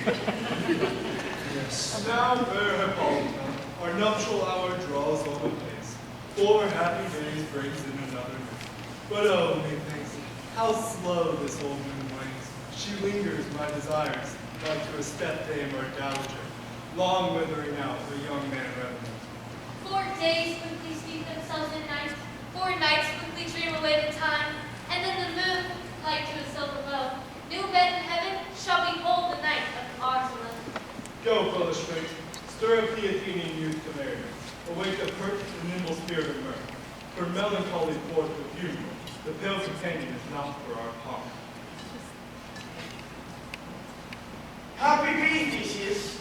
Yes. Now, fair Hippolyta, our nuptial hour draws on apace. 4 happy days brings in another moon. But oh, methinks, how slow this old moon wanes. She lingers my desires, like to a step-dame or dowager, long withering out the young man revenue. 4 days quickly steep themselves in night, 4 nights quickly dream away the time, and then the moon, like to a silver bow, new bed in heaven shall behold the night of ours alone. Go, foolish fate, stir up the Athenian youth to marry. Awake the pert and nimble spirit of mirth. For melancholy forth the funeral, the pale companion is not for our pomp. Happy be, Theseus.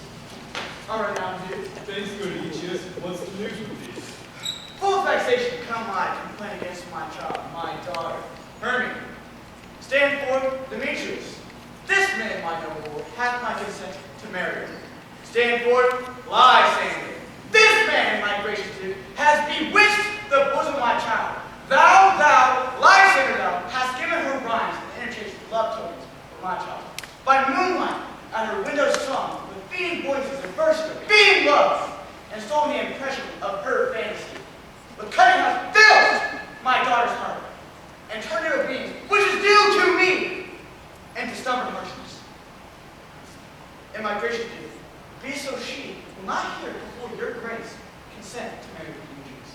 All right, now, dude. Thanks, good Aegeus. What's the news with thee? Full of vexation come I complain against my child, my daughter, Hermia. Stand forth, Demetrius. This man, my noble lord, hath my consent to marry her. Stand forth, Lysander. This man, my gracious duke, has bewitched the bosom of my child. Thou, Lysander, thou, hast given her rhymes and interchanged love tokens for my child. By moonlight, at her window sung, with beating voices and bursts of beating love, and stolen the impression of her fantasy. But cunning hath filled my daughter's heart, and turned her being, which is due to me, into stubborn harshness. And my gracious duke, be so she will not hear before your grace consent to marry Demetrius.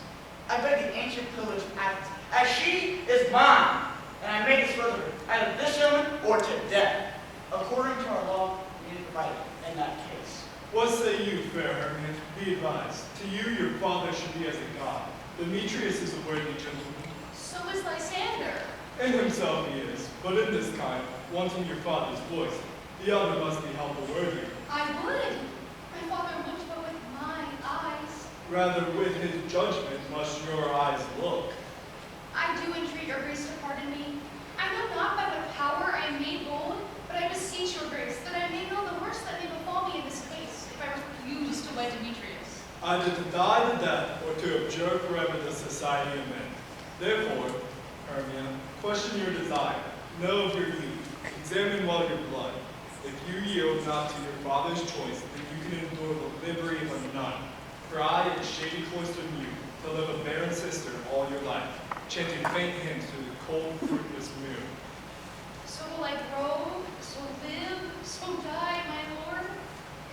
I beg the ancient pillage of Athens, as she is mine, and I make this further, either this gentleman or to death, according to our law, we need to provide in that case. What say you, fair Hermia? Be advised. To you, your father should be as a god. Demetrius is a worthy gentleman. So is Lysander. In himself he is, but in this kind, wanting your father's voice, the other must be held the worthier. I would. My father looked but with my eyes. Rather, with his judgment must your eyes look. I do entreat your grace to pardon me. I know not by what power I am made bold, but I beseech your grace that I may know the worst that may befall me in this case, if I refuse to wed Demetrius. Either to die the death, or to abjure forever the society of men. Therefore, Hermia, question your desire, know of your youth, examine well your blood. If you yield not to your father's choice, then you can endure the livery of a nun. Cry at the shady cloistered mute, to live a barren sister all your life, chanting faint hymns to the cold, fruitless moon. So will I grow, so live, so die, my lord,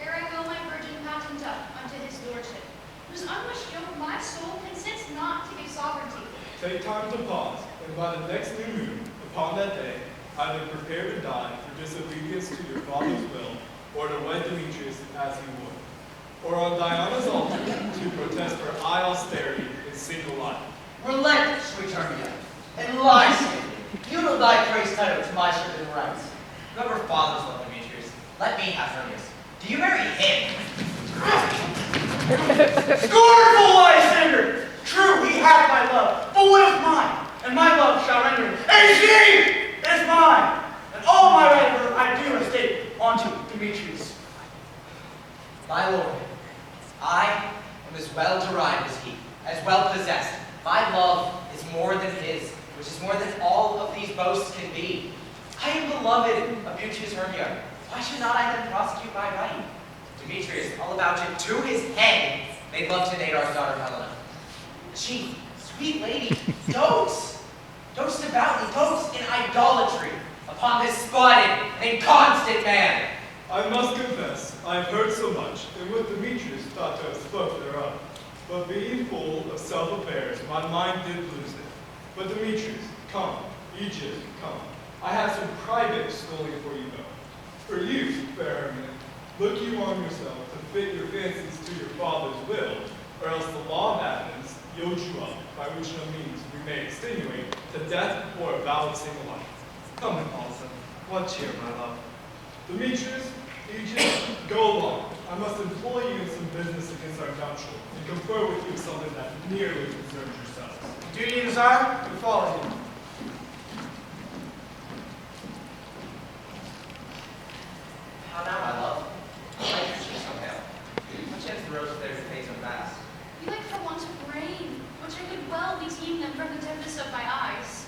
ere I will my virgin patent up unto his lordship, whose unwished yoke my soul consents not to give sovereignty. Take time to pause, and by the next new moon, upon that day, either prepare to die for disobedience to your father's will, or to wed Demetrius as he would. Or on Diana's altar, to protest for high austerity in single life. Relent, sweet Hermia, and Lysander, you know thy praise title to my certain rights. Whoever fathers love Demetrius, let me have Hermias. Do you marry him? Scornful Lysander! True, he hath my love, but what is mine? And my love shall render, and she is mine! And all my right of her I do estate unto Demetrius. My lord, I am as well derived as he, as well possessed. My love is more than his, which is more than all of these boasts can be. I am beloved of beauteous Hermia. Why should not I then prosecute my right? Demetrius, all about it, to his head, made love to Nadar's daughter Helena. She, sweet lady, dotes devoutly, dotes in idolatry upon this spotted and inconstant man. I must confess, I have heard so much, and with Demetrius thought to have spoke thereof. But being full of self-affairs, my mind did lose it. But Demetrius, come, Aegeus, come. I have some private schooling for you both. For you, fair Hermia, look you on yourself to fit your fancies to your father's will, or else the law of Athens yields you up, by which no means we may extenuate, to death or a vow of single life. Come, Hippolyta, what cheer, my love? Demetrius, Aegeus, go along. I must employ you in some business against our nuptial, and confer with you something that nearly concerns yourselves. Duty and desire, we follow you. How now, my love? Why are your cheeks so pale? What chance the rose there to fade so fast? You like for want of rain, which I could well be teeming them from the tempest of my eyes.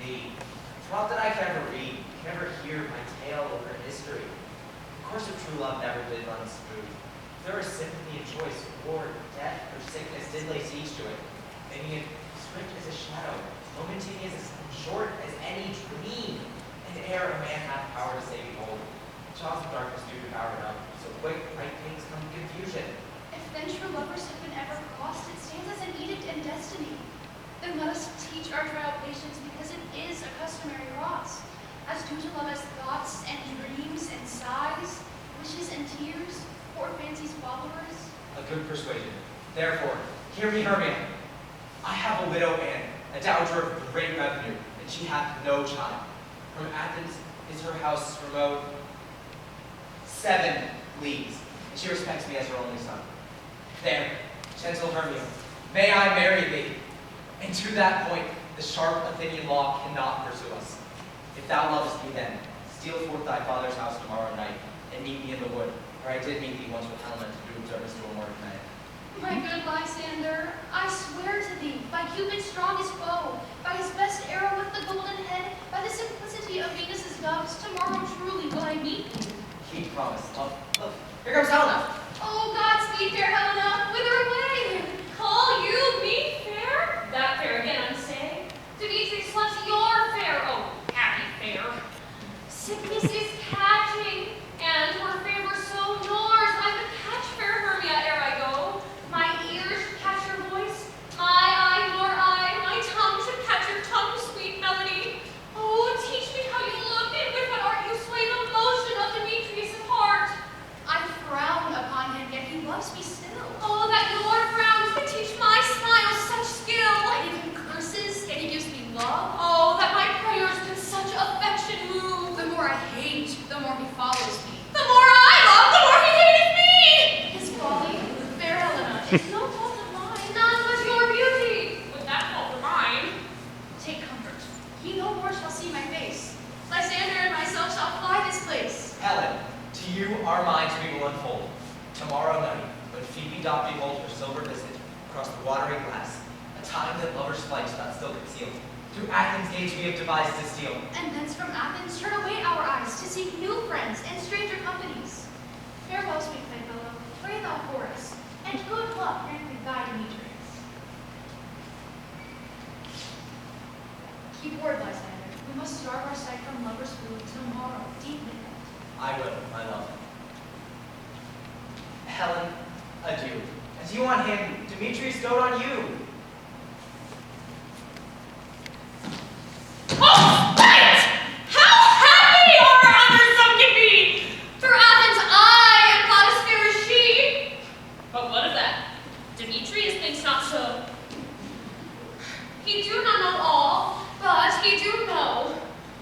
Me, it's not that I can ever read, can ever hear my tale of her history. course of true love never did run smooth. If there was sympathy and choice, war, death, or sickness did lay siege to it, making it swift as a shadow, momentaneous and short as any dream. And ere a man hath power to say, behold, jaws of darkness do devour it up, so quick, right things come to confusion. If then true lovers have been ever crossed, it stands as an edict in destiny. Then let us teach our trial patience, because it is a customary cross. As due to love as thoughts and dreams and sighs, wishes and tears, poor fancy's followers. A good persuasion. Therefore, hear me, Hermia. I have a widow Anne, a dowager of great revenue, and she hath no child. From Athens is her house remote 7 leagues, and she respects me as her only son. There, gentle Hermia, may I marry thee? And to that point, the sharp Athenian law cannot pursue us. If thou lovest me then, steal forth thy father's house tomorrow night, and meet me in the wood, where I did meet thee once with Helena to do service to a mortal man. My good Lysander, I swear to thee, by Cupid's strongest bow, by his best arrow with the golden head, by the simplicity of Venus's doves, tomorrow truly will I meet thee. Keep promise. Look, here comes Helena. Oh, Godspeed, fair Helena, whither away? Call you me fair? That fair again, unsay. Demetrius wants your fair, oh, happy fair. Sickness is catching, and her favor so yours. I would catch fair Hermia ere I go. My ears should catch your voice, my eye your eye, my tongue should catch your tongue's sweet melody. Oh, teach me how you look, and with what art you sway the motion of Demetrius' heart. I frown upon him, yet he loves me still. Oh, that your frowns could teach my smile such skill. I give him curses, and he gives me love. Oh, that my prayers could such affection move. The more I hate, the more he follows me. The more I love, the more he hateth me. His folly, fair Helena, is no fault of mine. None but your beauty. Would that fault were mine. Take comfort. He no more shall see my face. Lysander and myself shall fly this place. Helen, to you our minds we will unfold. Tomorrow night, when Phoebe doth behold her silver visage across the watery glass, a time that lovers' flights not still concealed, through Athens' gates we have devised to steal. And thence from Athens turn away our eyes to seek new friends and stranger companies. Farewell, sweet playfellow, pray thou for us, and good luck grant thee thy Demetrius. Keep word, Lysander. We must starve our sight from lovers' food tomorrow, deep midnight. I will, my love. Helen, adieu. As you on him, Demetrius dote on you. Oh, wait! How happy are others some can be! Through Athens I am not as fair as she. But what of that? Demetrius thinks not so. He do not know all, but he do know.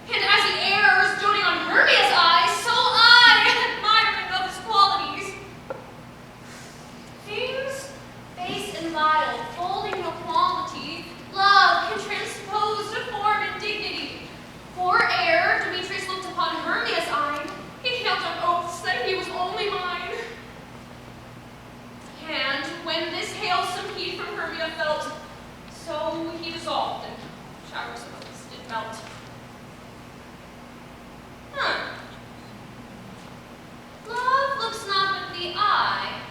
And as he errs, doting on Hermia's eyes, so I, admiring of his qualities. Things base and vile, folding no quality, love can transpose to form and dignity. For ere Demetrius looked upon Hermia's eye, he hailed on oaths that he was only mine. And when this hailsome heat from Hermia felt, so he dissolved, and showers of oaths did melt. Love looks not with the eye,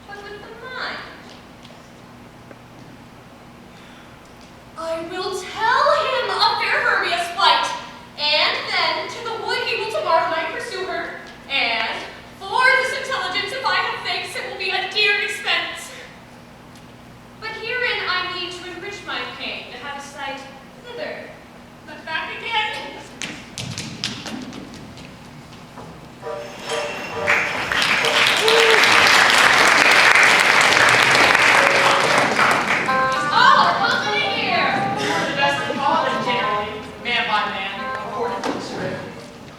but with the mind. I will tell him of fair Hermia's flight, and then to the wood he will tomorrow night pursue her. And for this intelligence, if I have thanks, it will be a dear expense. But herein I need to enrich my pain, to have a sight thither, but back again. Is all company here? We're the best in college, generally, man by man, according to the script.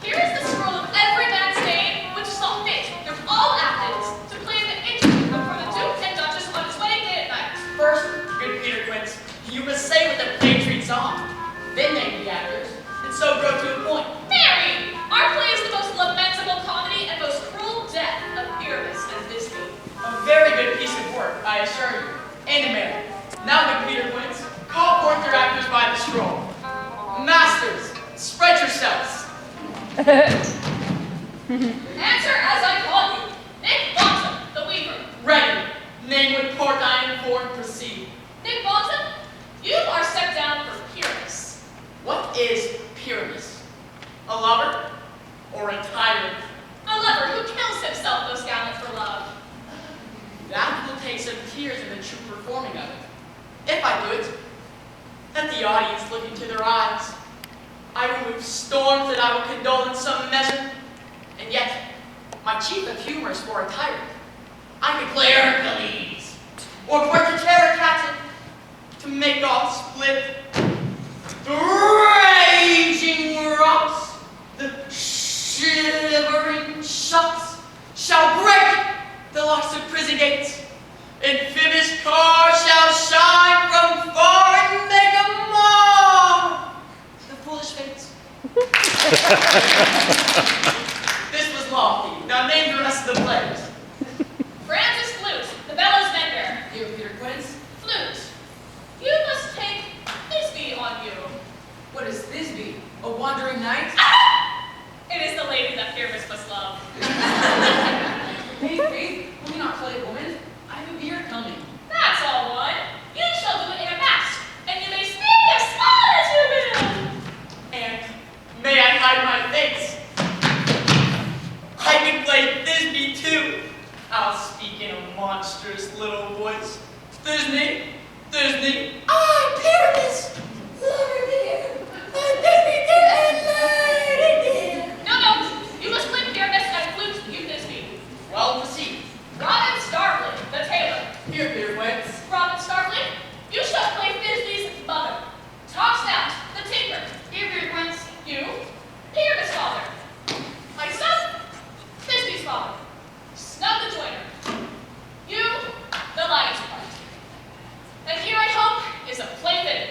Here is the scroll of every man's name, which saw fit through all Athens to plan the interview for the Duke and Duchess on his wedding day at night. First, good Peter Quince, you must say what the play treats on. Then name the actors, and so go to a point. Mary, our play is the most lamentable comedy and most cruel death of fearless as this be. A very good piece of work, I assure you. And Mary. Now, good Peter Quince, call forth your actors by the scroll. Masters, spread yourselves. Answer as the audience look into their eyes. I will move storms that I will condole in some measure. And yet, my chief of humor is for a tyrant. I could play Hercules, or for to tear a captain, to make all split. The raging rocks, the shivering shocks, shall break the locks of prison gates. Amphibious cars shall shine from far and make a mar the foolish fates. This was lofty. Now name the rest of the players. Francis Flute, the bellows mender. You, Peter Quince. Flute, you must take Thisbe on you. What is Thisbe? A wandering knight? It is the lady that Pyramus must love. Hey, Faith, will you not play a woman? I have a beard coming. That's all one. You shall do it in a mask, and you may speak as small as you will. And may I hide my face? I can play Thisbe too. I'll speak in a monstrous little voice. Thisbe, Thisbe, Pyramus, lover dear, my Thisbe dear and lady dear. No, you must play Pyramus and Flute, you Thisbe. Well, proceed. Robin Starveling, the tailor. Here, Peter Quince. Robin Starveling, you shall play Thisbe's mother. Toss out, the tinker. Here, Peter Quince. You, Pyramus' father. Myself, Thisbe's father. Snub the joiner. You, the lion's part. And here, I hope, is a play fitted.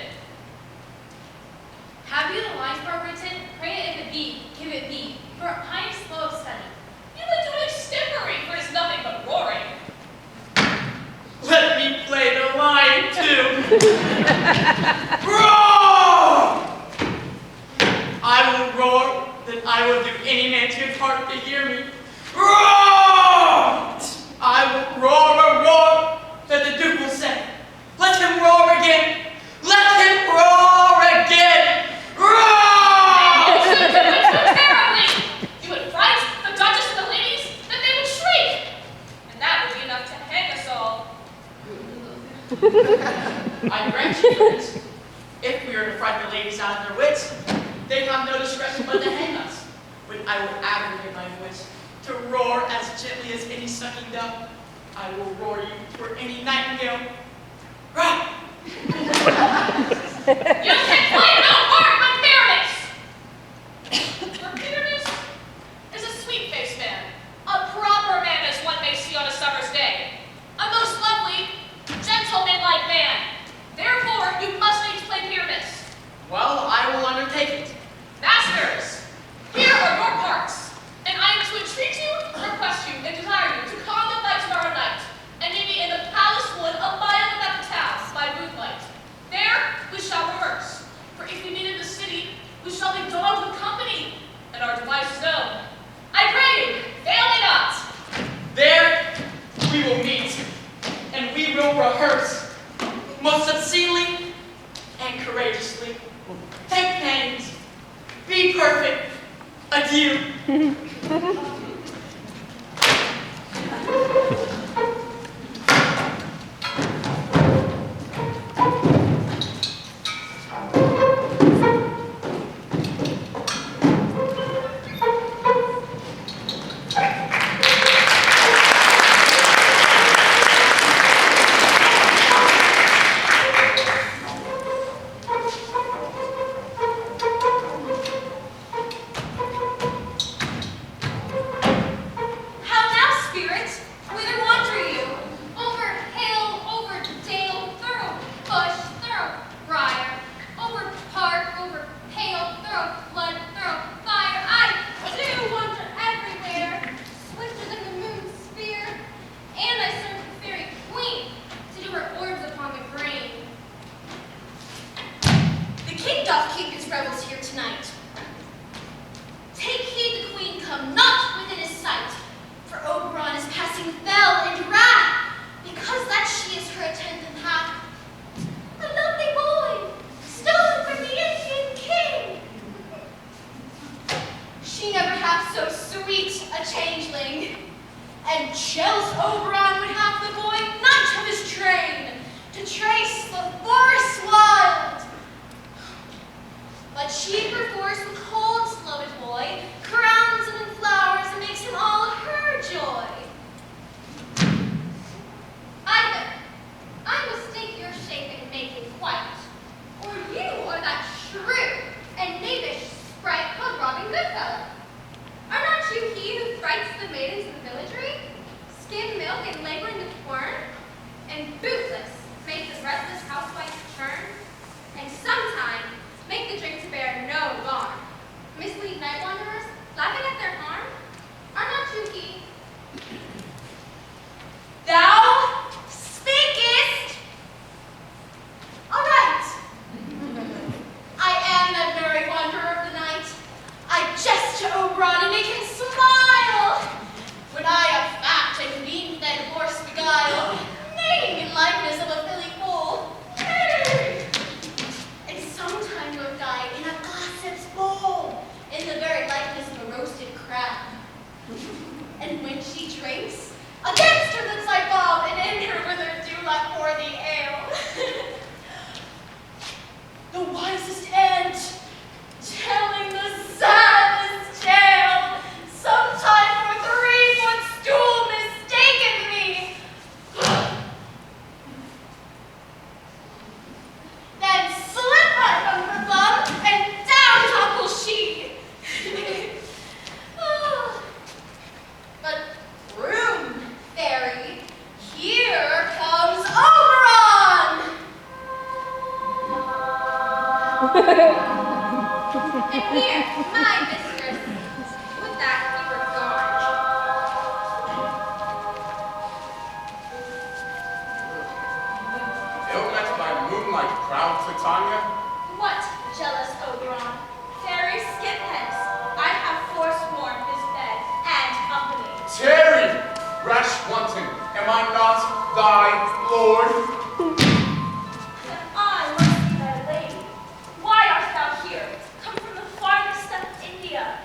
Have you the lines part written? Pray if it be, give it be, for I am slow of study. You would do extempore, for it's nothing but roaring. Let me play the lion too. Roar! I will roar, that I will do any man's good heart to hear me. Roar! I will roar a roar that the Duke will say, let him roar again! Let him roar again! Roar! You should do it so terribly! You would fright the Duchess and the ladies, that they would shriek! And that would be enough to hang us all. I grant you, Prince, if we are to fright the ladies out of their wits, they have no discretion but to hang us. But I will aggravate my voice to roar as gently as any sucking dove. I will roar you for any nightingale. Roar! You can play no part but Pyramus! For Pyramus is a sweet-faced man, a proper man as one may see on a summer's day, a most lovely, gentleman-like man. Therefore, you must needs play Pyramus. Well, I will undertake it. Masters, here are your parts, and I am to entreat you, request you, and desire you to come the night tomorrow night, and meet me in the palace wood a mile without the town by moonlight. There we shall rehearse, for if we meet in the city, we shall be dogged with company, and our devices known. I pray you, fail me not. There we will meet, and we will rehearse, most obscenely and courageously. Take pains. Be perfect. Adieu. she perforce the cold slow boy, crowns him in flowers and makes him all her joy. Either I mistake your shape and making quite, or you are that shrewd and knavish sprite called Robin Goodfellow. Are not you he who frights the maidens in the villagery, skim milk and labor in the quern, and bootless make the restless housewife churn, and sometimes make the drink to bear no harm, mislead night wanderers, laughing at their harm? Are not you he? Thou speakest! All right. I am that merry wanderer of the night. I jest to Oberon and make him smile. When I have fat and lean-fed horse beguile, neighing in likeness of a filly foal. And sometime look I in a gossip's bowl, in the very likeness of a roasted crab. And when she drinks, against her lips I bob, and in her withered dewlap pour the ale. The wisest aunt, telling the saddest tale, sometime for 3-foot stool mistaken me. Then slip I from her thumb, and down topples she. Ah, but room, fairy, here comes Oberon! And here, my mistress, would that he were gone. Ill met by moonlight, proud Titania. What, jealous Oberon? Fairy, skip hence. I have forsworn his bed and company. Tarry, rash wanton, am I not thy lord? And I must be thy lady. Why art thou here, come from the farthest of India?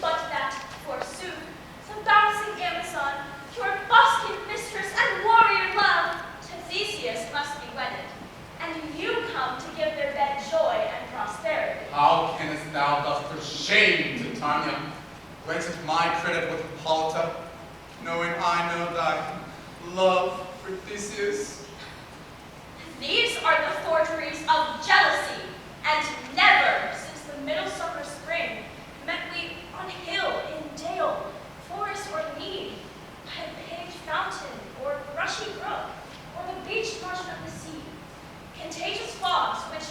But that, forsooth, the bouncing Amazon, your buskined mistress and warrior love, to Theseus must be wedded. And you come to give their bed joy and prosperity. How canst thou thus for shame, Titania, grant my credit with Hippolyta, knowing I know thy love for Theseus? These are the forgeries of jealousy, and never since the middle summer spring met we on hill, in dale, forest or mead, by a paved fountain or rushy brook, or the beach margin of the sea. Contagious fogs which,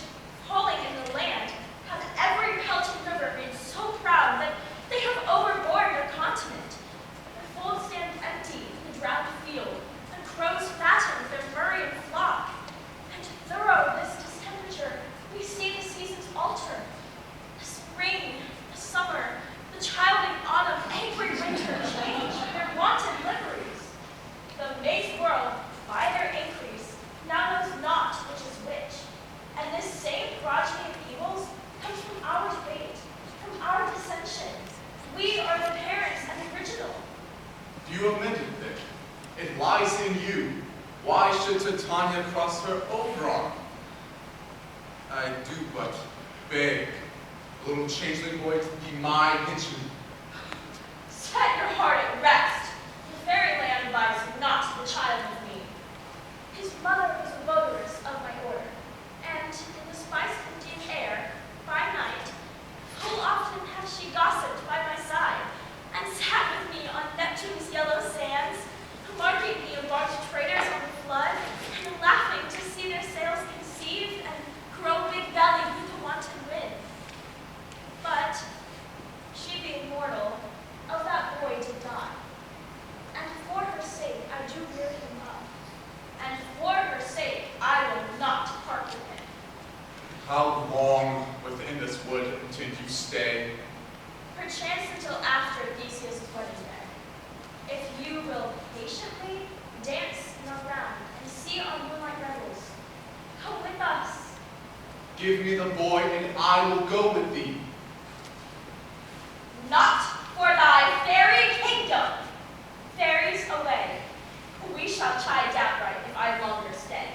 falling in the land, have every pelted river been so proud that they have overborne your continent. The fold stand empty in the drowned field, and crows fatten their murmuring flock. And thorough this distemperature, we see the seasons alter. The spring, the summer, the childing autumn, angry winter change their wonted liveries. The maid's world, by their increase, now knows not which is which. And this same progeny of evils comes from our debate, from our dissension. We are the parents and the original. You amended then. It lies in you. Why should Titania cross her Oberon? I do but beg the little changeling boy to be my henchman. Set your heart at rest. The fairyland buys not the child of me. His mother was a votaress of my order, and in the spice Indian air, by night, full often hath she gossiped by my side, and sat with me on Neptune's yellow sands, marking me amongst traders on the flood, and laughing to see their sails conceive and grow big-bellied with the wanton wind. But she being mortal, of that boy did die, and for her sake I do rear him up, and for her sake I will not part with him. How long within this wood intend you stay? Perchance until after Theseus' wedding day. If you will patiently dance in our round and see our moonlight revels, come with us. Give me the boy, and I will go with thee. Not for thy fairy kingdom. Fairies away. We shall chide downright if I longer stay.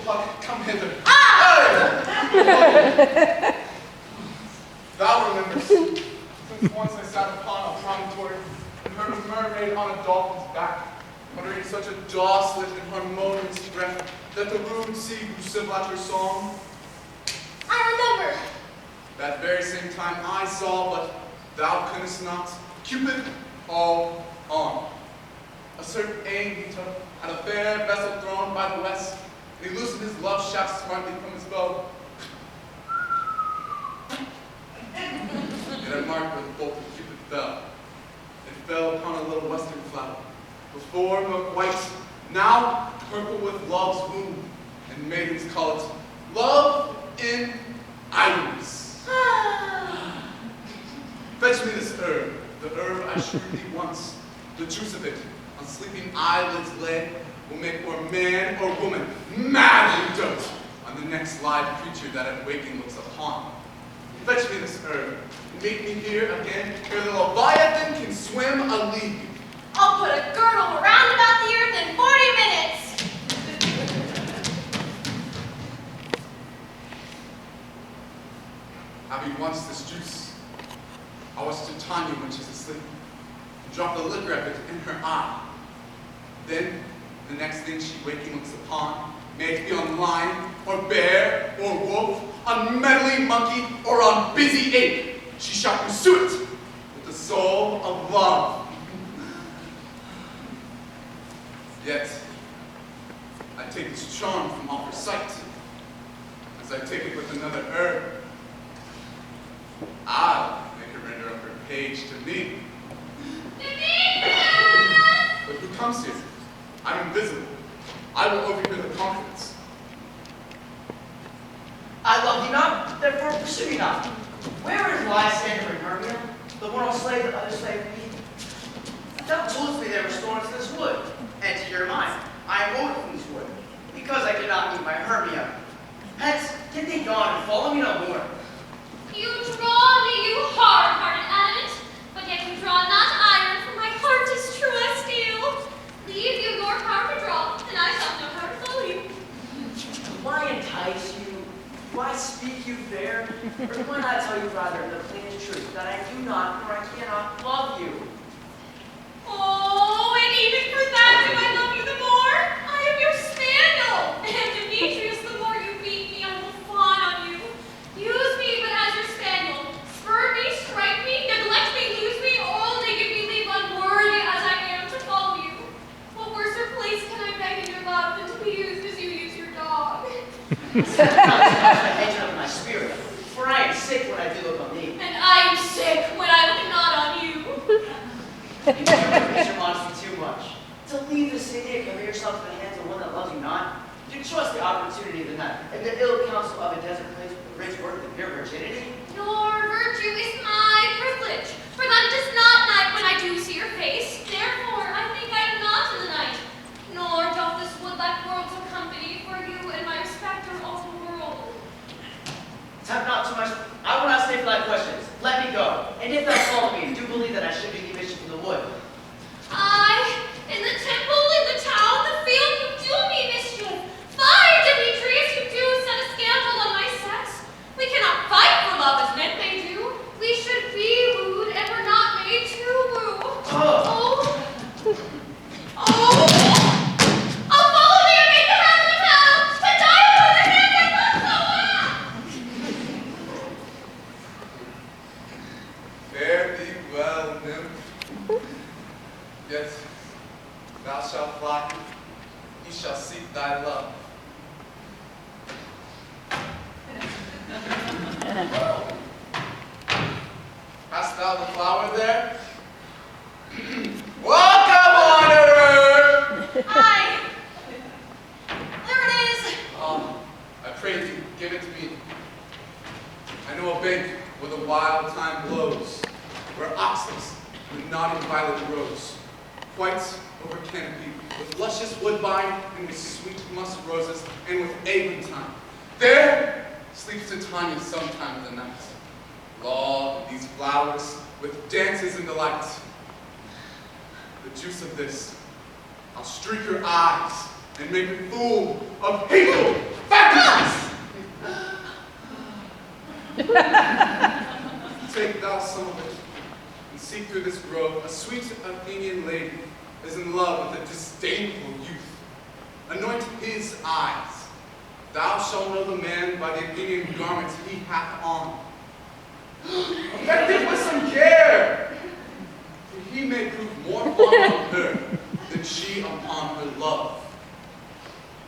puck, come hither. Ah! Hey! Thou rememberst, since once I sat upon a promontory and heard a mermaid on a dolphin's back, uttering such a dawslet and harmonious breath that the rude sea grew civil at her song. I remember. That very same time I saw, but thou couldst not, Cupid all on. A certain Aeneater had a fair vessel thrown by the west, and he loosened his love shaft smartly from his bow. Yet I marked where the bolt of Cupid fell. It fell upon a little western flower, before milk white, now purple with love's womb, and maidens call it love in iris. Fetch me this herb, the herb I shewed thee once. The juice of it, on sleeping eyelids lay, will make or man or woman madly dote on the next live creature that at waking looks upon. Fetch me this herb, and make me here again, ere the Leviathan can swim a league. I'll put a girdle around about the earth in 40 minutes. Having once this juice, I was to Tanya when she's asleep, and drop the liquor of it in her eye. Then, the next thing she waking looks upon, may it be on lion, or bear, or wolf, on meddling monkey, or on busy ape, she shall pursue it with the soul of love. Yet, I take its charm from off her sight, as I take it with another herb. I'll make her render up her page to me. But who comes here? I'm invisible. I will overhear the confidence. I love thee not, therefore pursue me not. Wherein lies Sandra and Hermia, the one I'll slay, the other slay me? Thou toldest me there were storms in this wood, and to hear mine, I am owed from this wood, because I cannot meet my Hermia. Hence, get thee gone and follow me no more. You draw me, you hard-hearted adamant, but yet you draw not iron, for my heart is true as steel. Leave you your power to draw, and I shall know how to follow you. Why entice you? Why speak you fair? Or why not tell you rather the plainest truth, that I do not, nor I cannot love you? Oh, and even for that do I love you the more. I am your spaniel, and Demetrius, the more you beat me, I will fawn on you. Use me but as your spaniel. Spur me, strike me, neglect me, lose me, only give me leave unworthy as I am to follow you. What worser place can I beg in your love than to be used as you use your dog? I hate of my spirit, for I am sick when I do look on thee. And I am sick when I look not on you. You praise your modesty too much. To leave the city and commit yourself to the hands of one that loves you not, to trust the opportunity of the night, and the ill counsel of a desert place with the rich word of your virginity. Your virtue is my privilege, for that it is not night when I do see your face. Therefore, I think I am not in the night, nor doth this wood lack worlds of company for you and my respecter of the world. Tempt not too much. I will not stay for thy questions. Let me go. And if thou follow me, do believe that I should be emission from the wood. I, in the temple, in the town, the field, you do me mischief. Fie, Demetrius, you do set a scandal on my sex. We cannot fight for love as men may do. We should be wooed, and we're not made to woo. Oh. I'll follow thee and make the round of the town, to die upon the hand I love so well. Fare thee well, nymph. Yet thou shalt fly, he shall seek thy love. Hast thou the flower there? Welcome, wanderer! Aye. There it is. I pray thee, give it to me. I know a bank where the wild thyme blows, where oxus and the nodding violet grows, quite over canopy, with luscious woodbine and with sweet musk roses and with eglantine. There sleeps Titania sometime in the night. Laud these flowers with dances and delight. The juice of this, I'll streak her eyes and make a fool of hateful fantasies. Take thou some of it, and seek through this grove. A sweet Athenian lady is in love with a disdainful youth. Anoint his eyes. Thou shalt know the man by the Athenian garments he hath on. Affect it with some care, for he may prove more fond of her than she upon her love.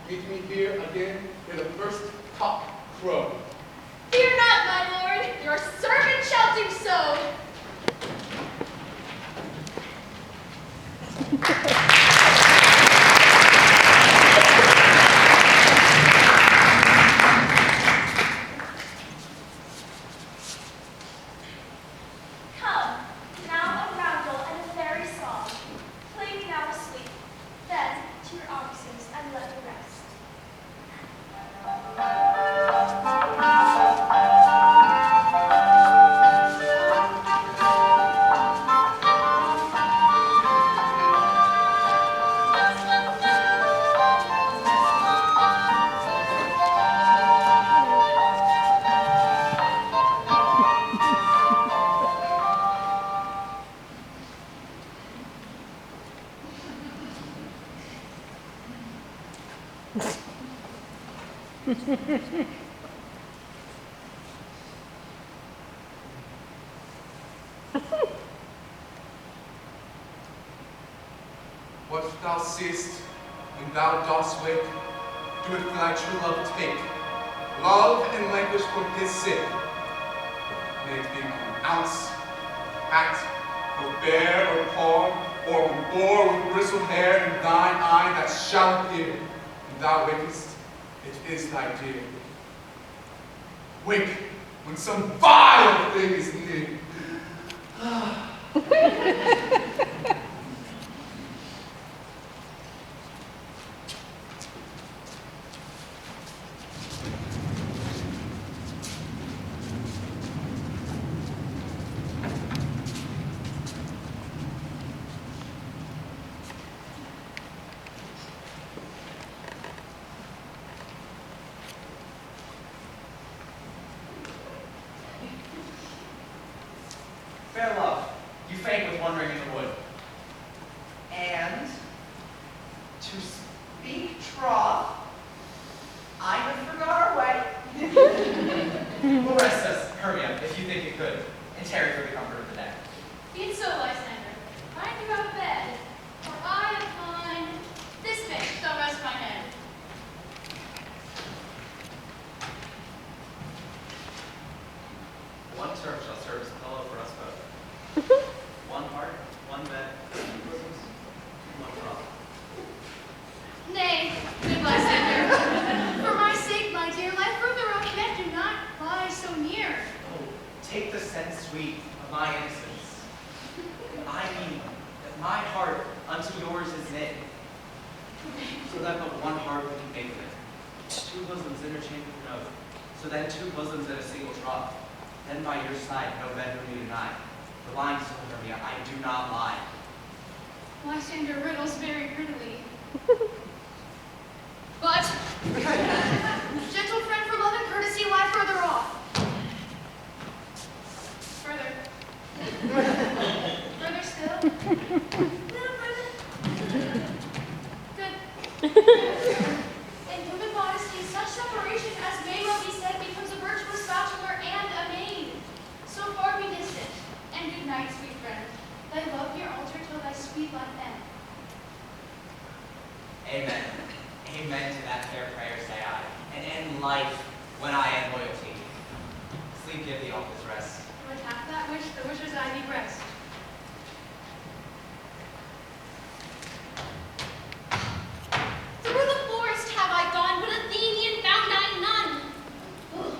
Meet me here again ere the first cock crow. Fear not, my lord, your servant shall do so. Come, now a roundel and a fairy song. Play me now asleep, then to your offices and let me rest. What thou seest when thou dost wake, do it for thy true love take. Love and languish for his sake. May it be an ounce, hat, or bear, or paw, or boar with bristled hair in thine eye that shall appear. When thou wakest, it is thy dear. Wake when some vile thing is near. Fair love, you faint with wandering in the wood. And, to speak troth, I have forgot our way. We'll rest us, Hermia, if you think it could, and tarry for the comfort of the day. Be it so, Lysander. I do have a bed, for I upon this bench shall rest my head. One term shall serve as a pillow for us both. One heart, one bed, two bosoms, one trough. Nay, good Lysander, for my sake, my dear, lie further off yet, do not lie so near. Oh, take the sense sweet of my innocence. I mean that my heart unto yours is knit, so that but one heart we can make of it. Two bosoms interchange with no, so then two bosoms in a single trough. Then by your side, no bedroom you deny. For lying so, Hermia, I do not lie. Lysander riddles very prettily. But, gentle friend, for love and courtesy, lie further off. Further. Further still. Little further. Good. In human modesty, such separation as may well be said becomes a virtuous bachelor and a maid. So far be distant, and good night, sweet friend. Thy love here alter till thy sweet life end. Amen. Amen to that fair prayer, say I. And end life when I end loyalty. Sleep give thee all this rest. With half that wish, the wishes I need rest. Through the forest have I gone, but Athenian found I none. Ugh.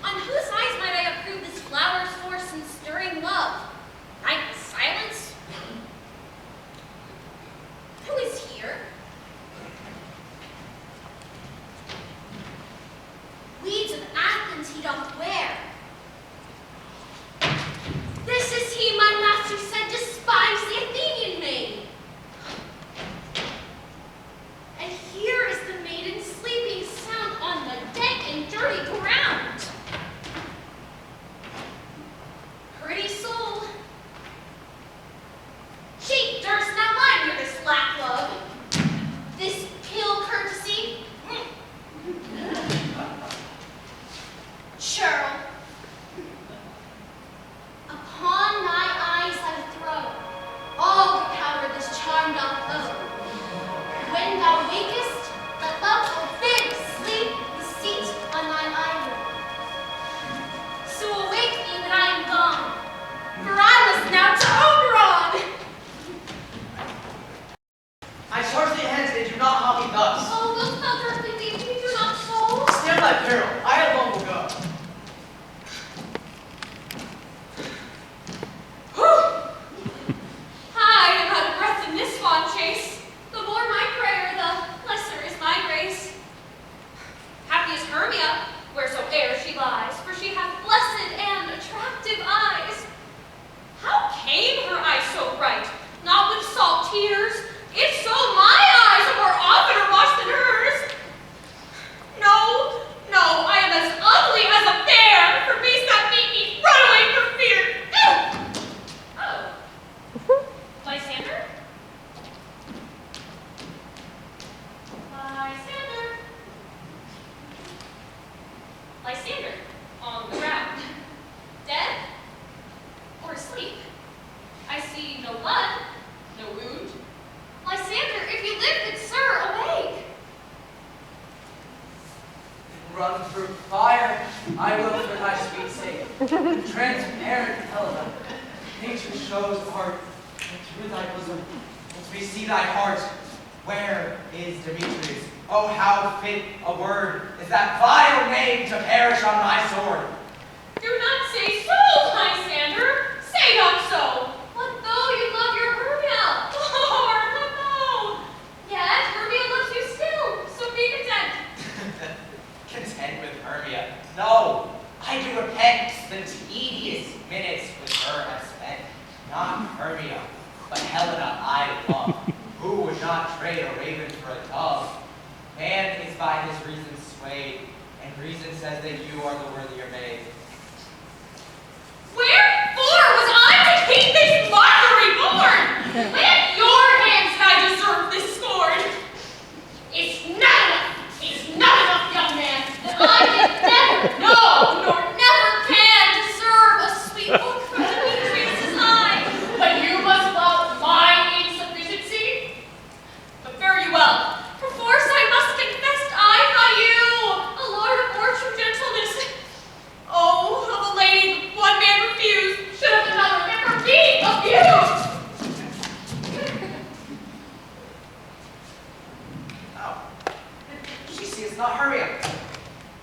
On whose eyes might I approve this flower's force and stirring love? Night silence? Who is here? Weeds of Athens he doth wear. thy peril. I alone will go. Whew! I am out of breath in this swan chase. The more my prayer, the lesser is my grace. Happy is Hermia, wheresoe'er she lies, for she hath blessed and attractive eyes. How came her eyes so bright? Not with salt tears. If so, my eyes are more oftener washed than hers. No, no, I am as ugly as a bear, for beasts that meet me run away for fear. Oh. Lysander? Lysander? Lysander, on the ground. Dead? Or asleep? I see no blood, no wound. Lysander, if you live, good sir, awake. Run through fire, I will for thy sweet sake. Transparent Helena, nature shows art, and through thy bosom, as we see thy heart. Where is Demetrius? Oh, how fit a word is that vile name to perish on my sword. Do not say so, Lysander. Say not so. What though you love your Hermia? Lord, what though? Yet Hermia loves you still, so be content. Content with Hermia? No, I do repent the tedious minutes with her have spent. Not Hermia, but Helena I love. Who would not trade a raven for a dove? Man is by his reason swayed, and reason says that you are the worthier maid. Wherefore was I to keep this mockery born? With your hands did I deserve this scorn. It's not enough, young man, that I did never, no, nor never can deserve a sweet look from Demetrius' eye. But you must love my insufficiency. But fare you well. Perforce I must confess I thought you a lord of more true gentleness. Oh, of a lady one man refused, should have another never be abused. Oh, she sees not Hermia.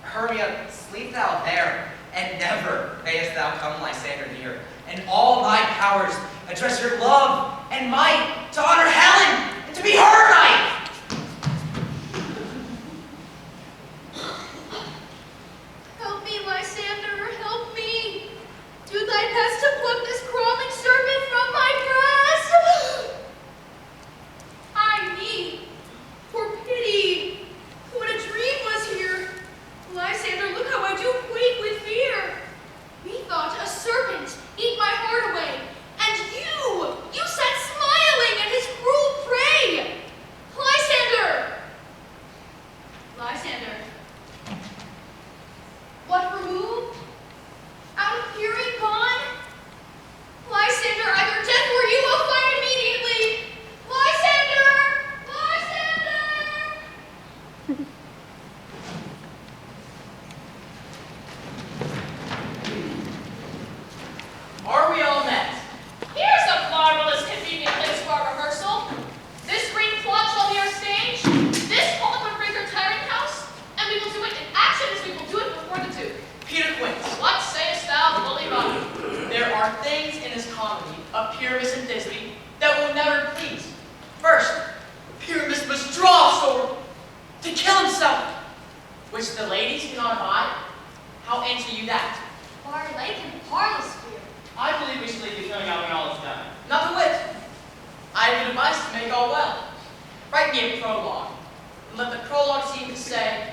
Hermia, sleep thou there, and never mayest thou come Lysander near. And all my powers address your love and might to honor Helen and to be her knight. Help me, Lysander, help me. Do thy best to pluck this crawling serpent from my breast. I need, for pity, what a dream was here. Lysander, look how I do quake with fear. Methought a serpent eat my heart away, and you sat smiling at his cruel prey. Lysander! Lysander. What removed? Out of hearing gone? Lysander, either death or you will find immediately. Lysander! Lysander! Are we all met? Here's a marvelous convenient place for our rehearsal. This green plot shall be our stage. This pulpit would bring our tiring house, and we will do it in action as we will do it before the Duke. Peter Quince, What sayest thou, bully Rodney? there are things in this comedy of Pyramus and Thisbe that will never please. First, Pyramus must draw a sword to kill himself, which the ladies cannot abide. How answer you that? Bar Lake and Parlous Spear. I believe we should leave the killing out when all is done. Not a whit. I have good advice to make all well. Write me a prologue, and let the prologue seem to say,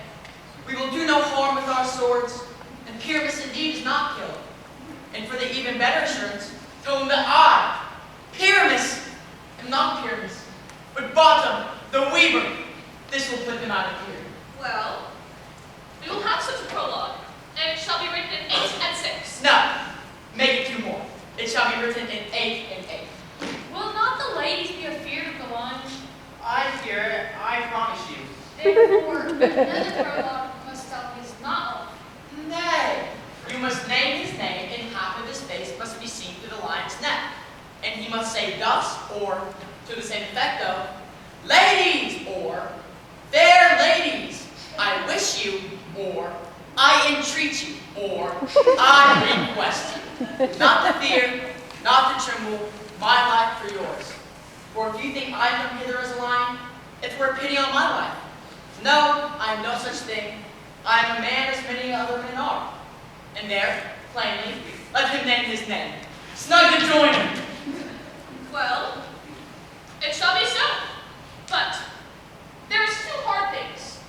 we will do no harm with our swords, and Pyramus indeed is not killed. And for the even better assurance, tell him that I, Pyramus, am not Pyramus, but Bottom, the weaver. This will put them out of here. Well, we will have such a prologue, and it shall be written in 8 and 6. No, make it 2 more. It shall be written in 8 and 8. Will not the ladies be afeard of the lunge? I fear it, I promise you. Therefore, another prologue must thou please not of. Nay, you must name his name, and half of his face must be seen through the lion's neck. And he must say thus, or to the same effect of, ladies, or fair ladies, I wish beseech you, or I entreat you, or I request you, not to fear, not to tremble, my life for yours. For if you think I come hither as a lion, it's for pity on my life. No, I am no such thing. I am a man as many other men are. And there, plainly, let him name his name. Snug to join him. Well, it shall be so. But there is two hard things.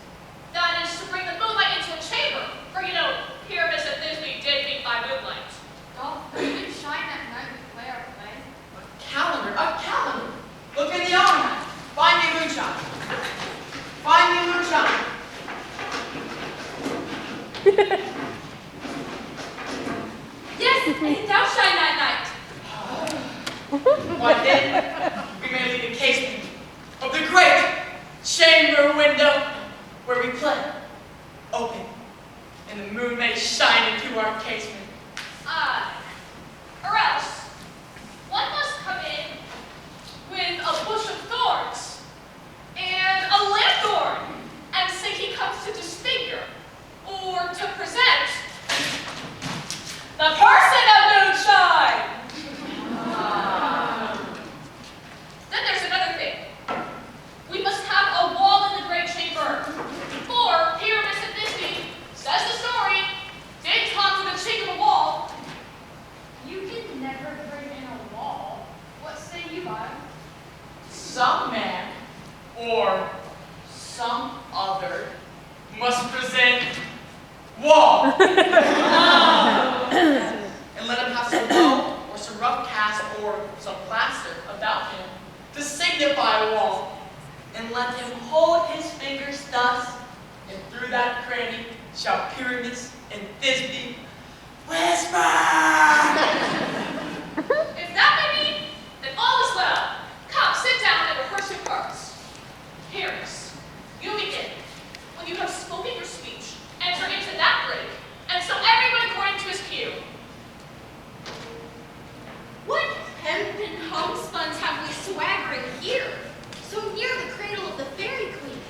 That is to bring the moonlight into a chamber. For you know, Pyramus and Thisbe did meet by moonlight. God, you didn't shine that night with glare, right? A calendar. Look in the almanac. Find me moonshine. Find me moonshine. Yes, and thou shine that night. Why then, we may leave the casement of the great chamber window where we play open, and the moon may shine into our casement. Aye. Or else, one must come in with a bush of thorns and a lanthorn and say he comes to disfigure or to present the person of moonshine. Then there's another thing. We must have a wall in the great chamber. For Pyramus and Thisbe, says the story, did talk to the chink of a wall. You did never bring in a wall. What say you, Bob? Some man or some other must present wall. And let him have some low or some rough cast or some plaster about him to signify a wall. And let him hold his fingers thus, and through that cranny shall Pyramus and Thisbe whisper. If that may be, then all is well. Come, sit down and rehearse your parts. Pyramus, you begin. When you have spoken your speech, enter into that break, and so everyone according to his cue. What hempen homespuns have we swaggering here, so near the cradle of the fairy queen?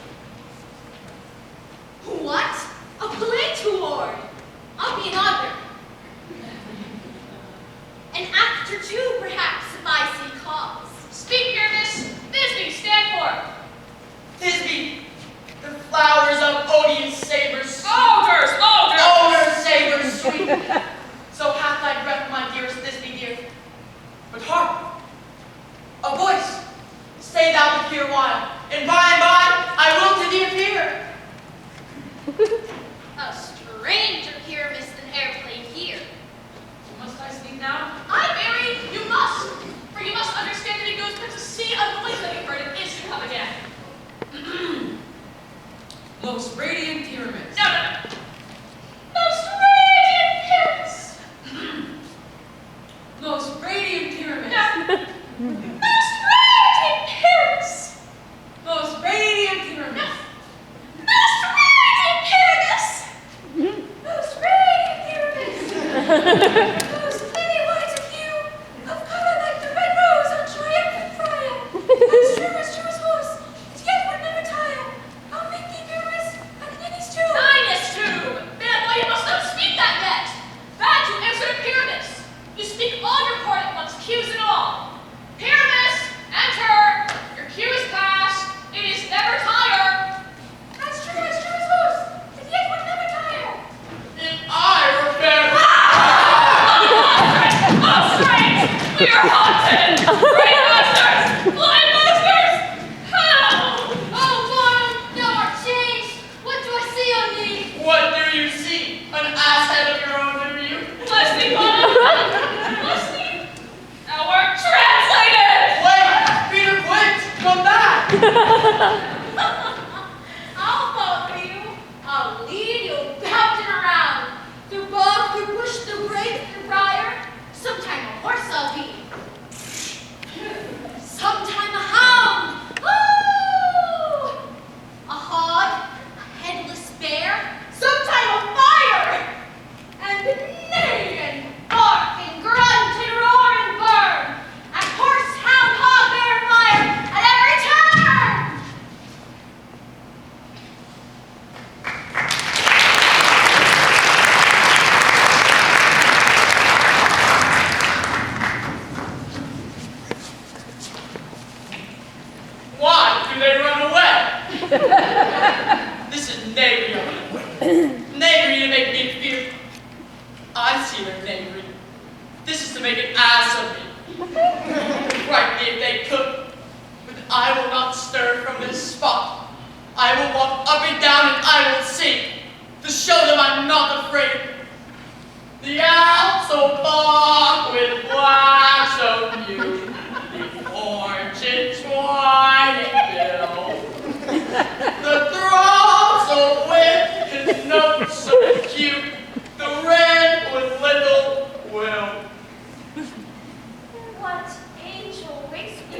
What? A play toward? I'll be an author. An actor too, perhaps, if I see cause. Speak, Pyramus. Thisbe, stand forth. Thisbe, the flowers of odious sabers. Odors, odors. Odors, sabers, sweet. So hath thy breath, my dearest Thisbe dear. But hark, a voice. Stay thou here a while, and by I will to thee appear. A stranger Pyramus than e'er played here. Must I speak now? I, Mary, you must. For you must understand that it goes but to see a noise that you've heard it is to come again. Most radiant Pyramus. No. Most radiant Pyramus. Most radiant Pyramus. No. Most radiant Pyramus. Most radiant Pyramus. Most radiant Pyramus. Most radiant Pyramus. Those lily white of hue, of color like the red rose on triumphant Friar. As true as horse, it yet would never tire. I'll make thee Pyramus, and Ninny's too. Highness too. Bad boy, you must not speak that yet. Bad to answer to Pyramus. You speak all your part at once, cues and all. Pyramus, enter. Your cue is past. It is never tire. As true as horse, it yet would never tire. If I were fair. Oh, strange! We are haunted! Great monsters! Blind monsters! Help! Oh, Lord, thou art changed. What do I see on thee? What do you see? An ass head of your own, do you? Leslie, Leslie! Thou art translated! Wait, Peter, wait, come back. I'll follow you. I'll lead you bouncing around. Through bog, through bush, through brake, through briar. Sometime a horse I'll be. Sometime a hound. Woo! A hog, a headless bear. Sometime a fire. And neigh and bark and grunt and roar and burn. And horse, hound, hog, bear, fire at every turn. Knavery to make me fear. I see their knavery. This is to make an ass of me. Frighten me if they could, but I will not stir from this spot. I will walk up and down and I will sing, to show them I'm not afraid. The owl so long with black so new, the orange entwining bill, the thrall so with his notes so cute, the red with little will. What angel waits me?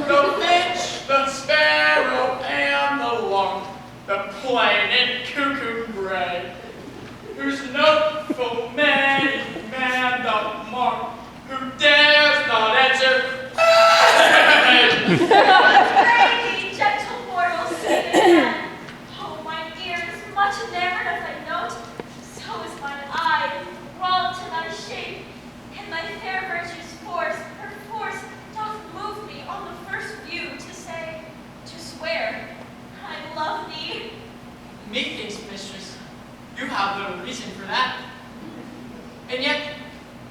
The finch, the sparrow, and the lark, the plain and cuckoo gray, whose note full many man doth mark, who dares not answer. Pray thee, gentle mortals, sing again. Oh, mine ears, much enamored of thy note, so is mine eye enthralled to thy shape, and thy fair virtue's force, her force doth move me on the first view to say, to swear, I love thee. Methinks, mistress, you have little reason for that. And yet,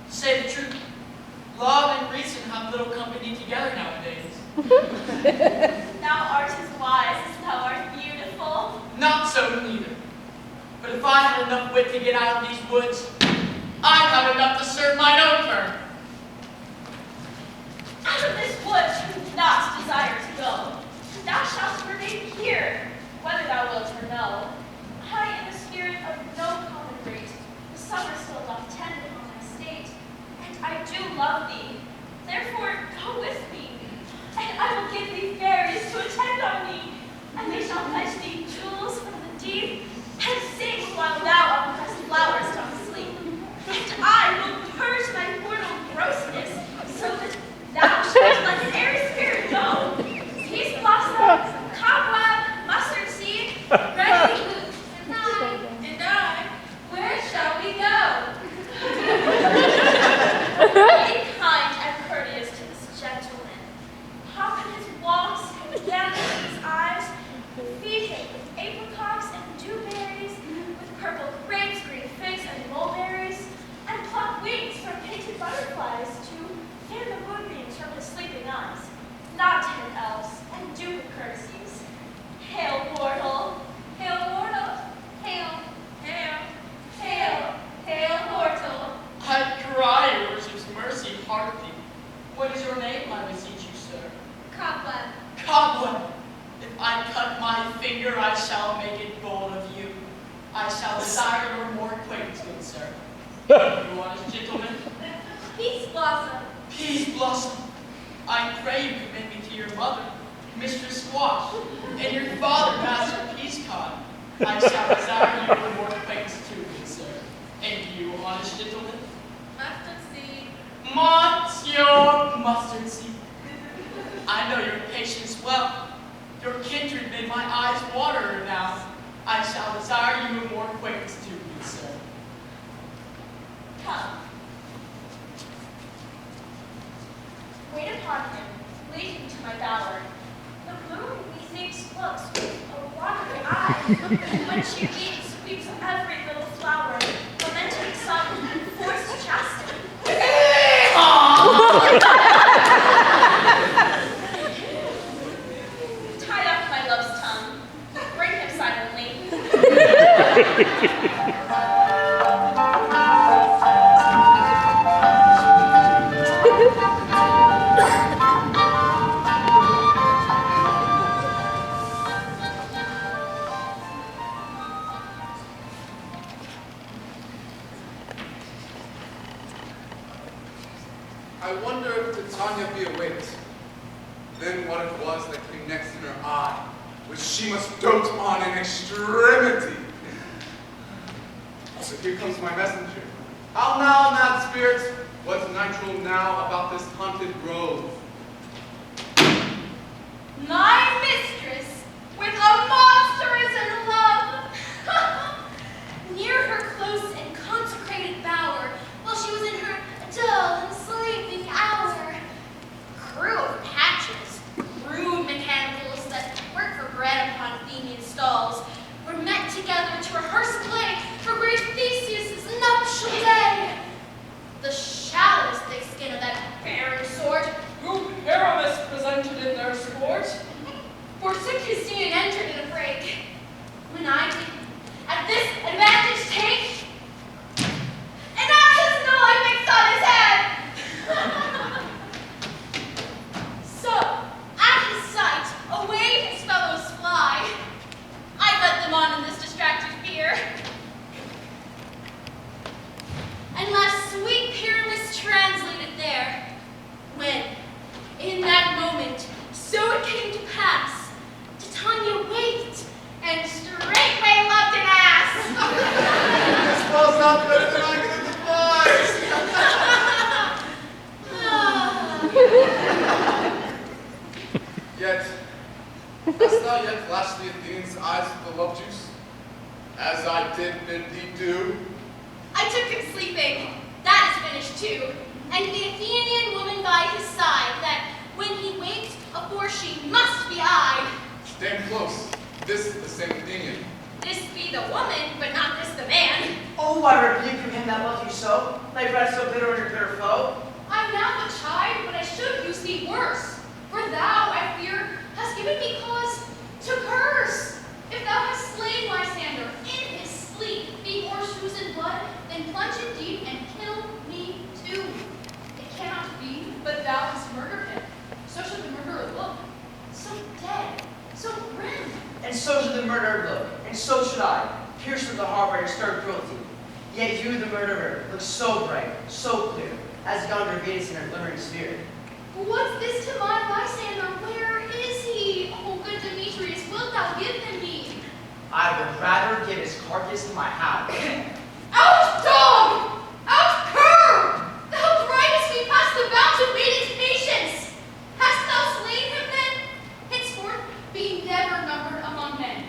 to say the truth, love and reason have little company together nowadays. Thou art as wise as thou art beautiful. Not so neither. But if I had enough wit to get out of these woods, I'd have enough to serve mine own turn. Out of this wood you do not desire to go. Thou shalt remain here, whether thou wilt or no. I am a spirit of no common rate. The summer still doth tend upon my state, and I do love thee. Therefore, go with me, and I will give thee fairies to attend on thee, and they shall fetch thee jewels from the deep, and sing while thou on pressed flowers dost sleep. And I will purge thy mortal grossness, so that thou shalt like an airy spirit go. Peace blossom, cobweb, mustard seed, red leaf, and I, where shall we go? Be kind and courteous to this gentleman. Hop in his walks and gambol in his eyes. Feed him with apricots and dewberries, with purple grapes, green figs, and mulberries, and pluck wings from painted butterflies to fan the moonbeams from his sleeping eyes. Not to him else, and do with courtesies. Hail, mortal! Hail, mortal! Hail, hail, hail, hail, mortal! I cry your worship's mercy heartily. What is your name, I beseech you, sir? Cobweb. Cobweb. If I cut my finger, I shall make it bold of you. I shall desire your more acquaintance, good sir. You honest gentleman. Peace blossom! Peace blossom. I pray you commend me to your mother, Mistress Squash, and your father, Master Peascod. I shall desire you more acquaintance too, good sir. And you, honest gentleman. Mustard seed. Monsieur Mustard Seed. I know your patience well. Your kindred made my eyes water now. I shall desire you more acquaintance too, good sir. Come. Wait upon him, lead him to my bower. The moon, methinks, looks with a watery eye, and when she weeps, weeps every little flower, lamenting some enforced chastity. Tie up my love's tongue. Bring him silently. I wonder if Titania be awake. Then what it was that came next in her eye, which she must dote on in extremity. So here comes my messenger. How now, mad spirit? What's natural now about this haunted grove? My mistress, with a monster is in love. Near her close and consecrated bower, while she was in her dull and sleeping hour. Crew of patches, rude mechanicals that work for bread upon Athenian stalls, on in this distracted fear. And last sweet Pyramus translated there, when, in that moment, so it came to pass, Titania waked and straightway loved an ass. This smells not better than I can devise. Yet, hast thou yet flashed the Athenians' eyes with the love juice, as I did bid thee do? I took him sleeping. That is finished too. And the Athenian woman by his side, that when he waked, afore she must be eyed. Stand close. This is the same Athenian. This be the woman, but not this the man. Oh, I rebuke from him that loved you so, thy breath so bitter on your bitter foe. I'm now a chide, but I should use thee worse. For thou, I fear, hast given me cause to curse. If thou hast slain Lysander in his sleep, be horseshoes and blood, then plunge it deep and kill me too. It cannot be, but thou hast murdered him. So should the murderer look, so dead, so grim. And so should the murderer look, and so should I, pierced with the heart by your stern cruelty. Yet you, the murderer, look so bright, so clear, as yonder Venus in her glimmering sphere. What's this to my Lysander? Where is he? Oh, good Demetrius, wilt thou give him me? I would rather give his carcass to my house. Out, dog! Out, cur! Thou drivest me past the bounds of maidens' patience! Hast thou slain him then? Henceforth be never numbered among men.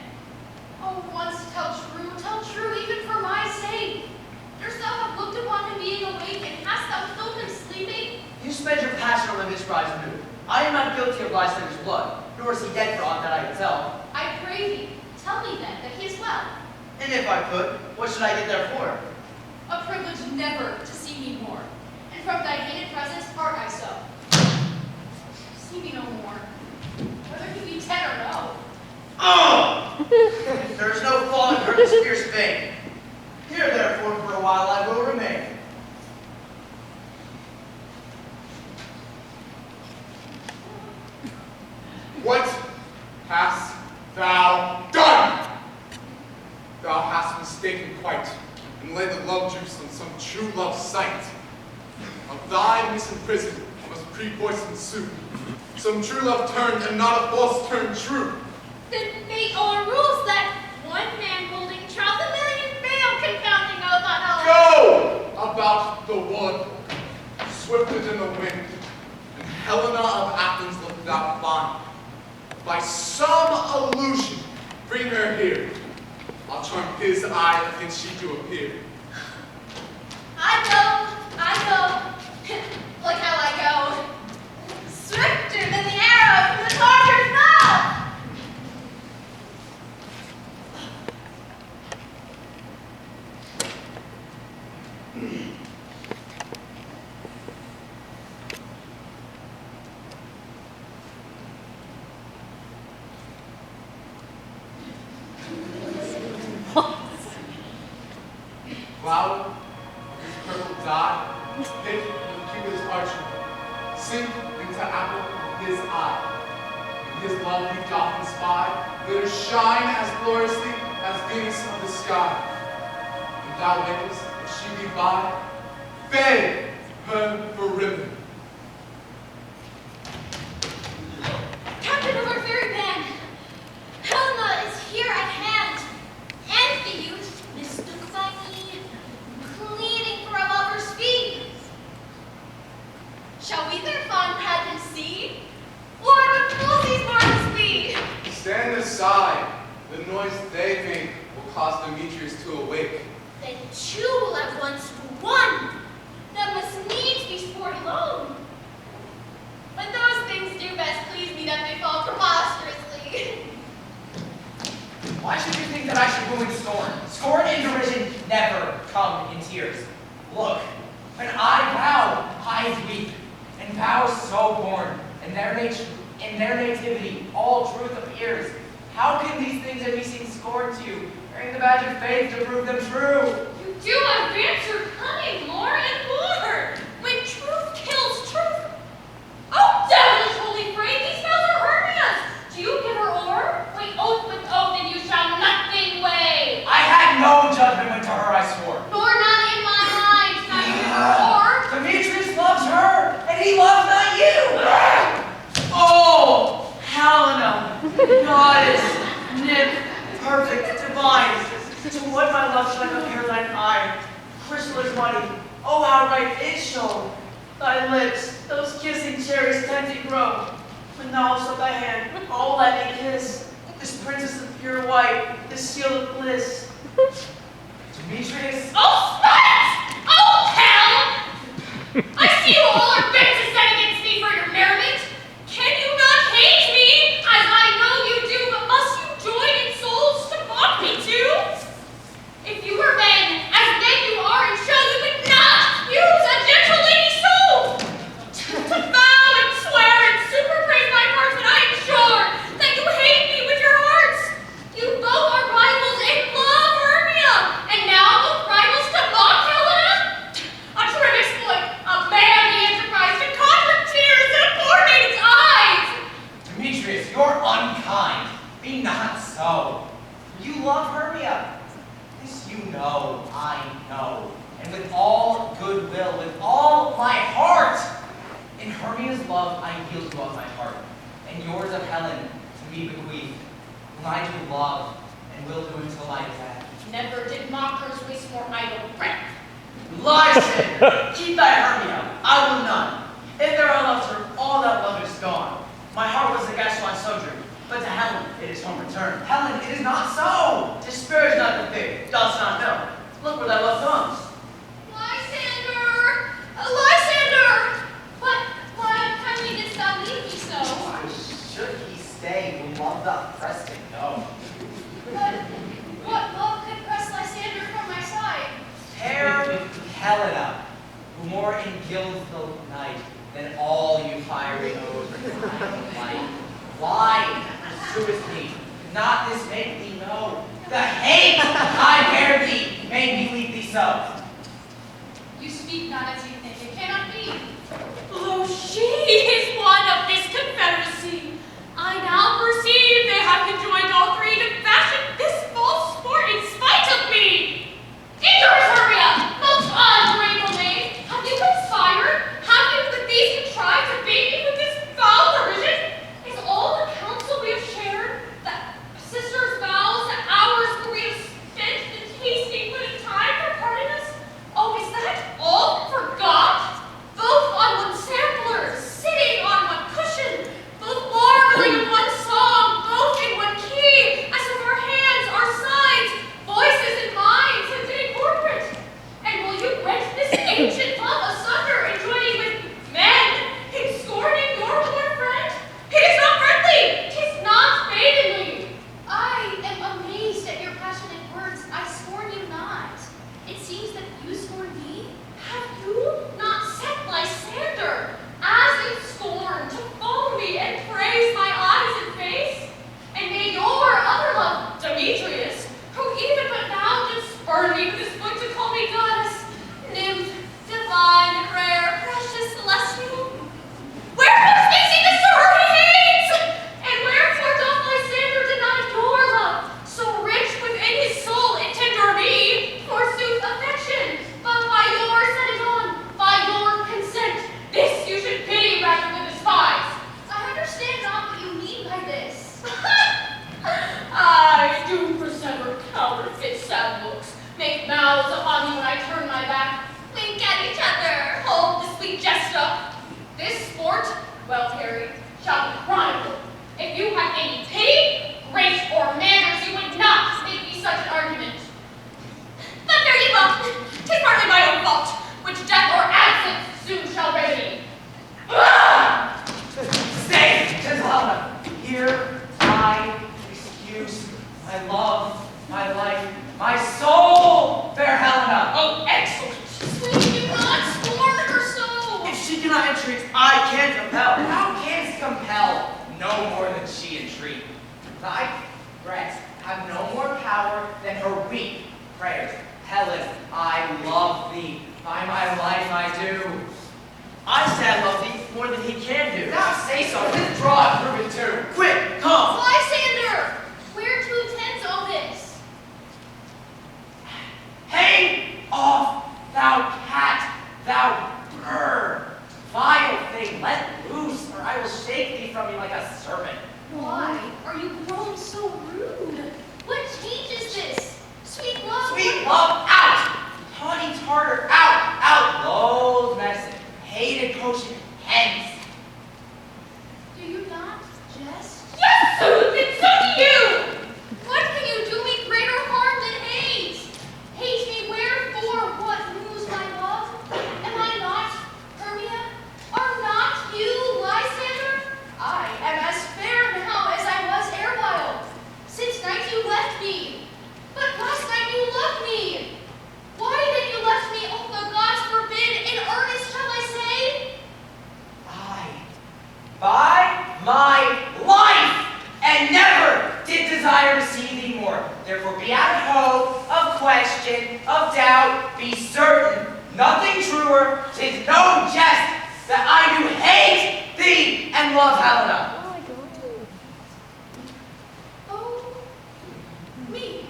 Oh, once tell true, even for my sake. Durst thou have looked upon him being awake, and hast thou killed him sleeping? You spend your passion on this rise new. I am not guilty of Lysander's blood, nor is he dead for aught that I can tell. I pray thee, tell me then that he is well. And if I could, what should I get there for? A privilege never to see me more, and from thy hated presence part I so. See me no more, whether he be dead or no. There is no falling her this fierce vein. Here, therefore, for a while I will remain. What hast thou done? Thou hast mistaken quite, and laid the love juice on some true love sight. Of thy misimprisoned must pre-poison soup. Some true love turned, and not a false turned true. Then fate o'errules that one man holding trials, a million fail, confounding oath on oath. Go about the wood, swifter than the wind, and Helena of Athens looked thou fond. By some illusion, bring her here. I'll charm his eye against she do appear. I go, look how I go, swifter than the arrow from the tartar's mouth. Cloud of his purple dye, hit with Cupid's archery, sink into apple of his eye. In his love he doth inspire, let her shine as gloriously as Venus of the sky. And thou wakest, if she be by, fay her for ribbon. Captain of our fairy band, Helena is here at hand, and the youth mistook by me, pleading for a lover's speed. Shall we their fond pageant see? Lord, what fools these mortals be! Stand aside, the noise they make will cause Demetrius to awake. Then two will at once do one, that must needs be sport alone. But those things do best please me that they fall preposterously. Why should you think that I should woo in scorn? Scorn and derision never come in tears. Look, when I vow, I weep, and vows so born, and their nativity, all truth appears. How can these things that we seem scorn to, bearing the badge of faith to prove them true? You do advance your cunning more and more, when truth kills truth. Oh, devilish holy frame, these spells are hurting us. Do you give her o'er? Wait oath with oath, and you shall nothing Goddess, nymph, perfect, divine, to what my love shall like a pale thine eye, crystal as money, oh how right it shone. Thy lips, those kissing cherries tend to grow. When thou hast thy hand, oh let me kiss this princess of pure white, this seal of bliss. Demetrius? Oh, spite! Oh, hell! I see you all are bent to set against me for your merriment. Can you not hate me, as I know you do, but must you join in souls to mock me too? If you were men, as men you are and show, you would not use a gentle lady's soul to vow and swear and super praise my heart, but I am sure that you hate me with your hearts. You both are rivals in love, Hermia, and now both rivals to mock Helena? A trim exploit, a manly enterprise to conjure tears in a poor maiden's eyes. Demetrius, you're unkind. Be not so. You love Hermia. This you know, I know. And with all goodwill, with all my heart. In Hermia's love, I yield you up my heart. And yours of Helen to me bequeath, whom I do love, and will do until I death. Never did mockers waste more idle breath. Lyson, keep thy Hermia, I will none. If there I loved her, all that love is gone. My heart was the Gascon sojourn, but to Helen it is home return. Helen, it is not so. Disparage not the fig, dost not know. Look where thy love comes. Lysander! Lysander! But why unkindly didst thou leave me so? Why should he stay who love doth press to go? But what love could press Lysander from my side? Fair Helena, who more engilds the night than all you fiery odes of light. Why pursuest me? Could not this make thee know? The hate I bear thee made me leave thee so. You speak not as you think. It cannot be. Oh, she is one of this confederacy. I now perceive they have conjoined all three to fashion this false sport in spite of me. Endure, Hermia, most ungrateful maid. Have you conspired? Have you with these contrived to bait me with this foul derision? Is all the counsel we have shared, that sisters' vows, the hours where we have spent in tasting but in time for parting us? Oh, is that all forgot? Both on one sampler, sitting on one cushion, both marveling in one song, both in one key, as if our hands, our sides, voices and minds had been incorporate. And will you rent this ancient love asunder and joining with men in scorning your poor friend? It is not friendly, 'tis not maidenly. I am amazed at your passionate words. I scorn you not. It seems that you scorn me. Have you not set Lysander as in scorn to follow me and praise my eyes and face? And may your other love, Demetrius, who even but now did spurn me with his foot to call me goddess, nymph, divine, rare, precious, celestial, wherefore speaks he this to her he hates? And wherefore doth Lysander deny your love, so rich within his soul and tender me, forsooth affection, but by your setting on, by your consent, this you should pity rather than despise. I understand not what you mean by this. I do persever counterfeit sad looks, make mouths upon you when I turn my back, wink at each other, hold the sweet jest up. This sport, well carried, shall be chronicled. If you had any pity, grace, or manners, you would not make me such an argument. But fare ye well, 'tis partly my own fault, which death or absence soon shall remedy. Ah! Stay, gentle Helena. Here I excuse my love, my life, my soul, fair Helena. Oh, excellent! Please do not scorn her so. If she cannot entreat, I can compel. Thou canst compel no more than she entreat. Thy threats have no more power than her weak prayers. Helen, I love thee. By my life I do. I say I love thee more than he can do. Thou say so. Withdraw and prove it too. Quick, come. Lysander, where to tends all this? Hang off, thou cat, thou bird. Vile thing, let loose, or I will shake thee from me like a serpent. Why are you Therefore be out of hope, of question, of doubt, be certain, nothing truer, 'tis no jest, that I do hate thee and love Helena. Oh, me.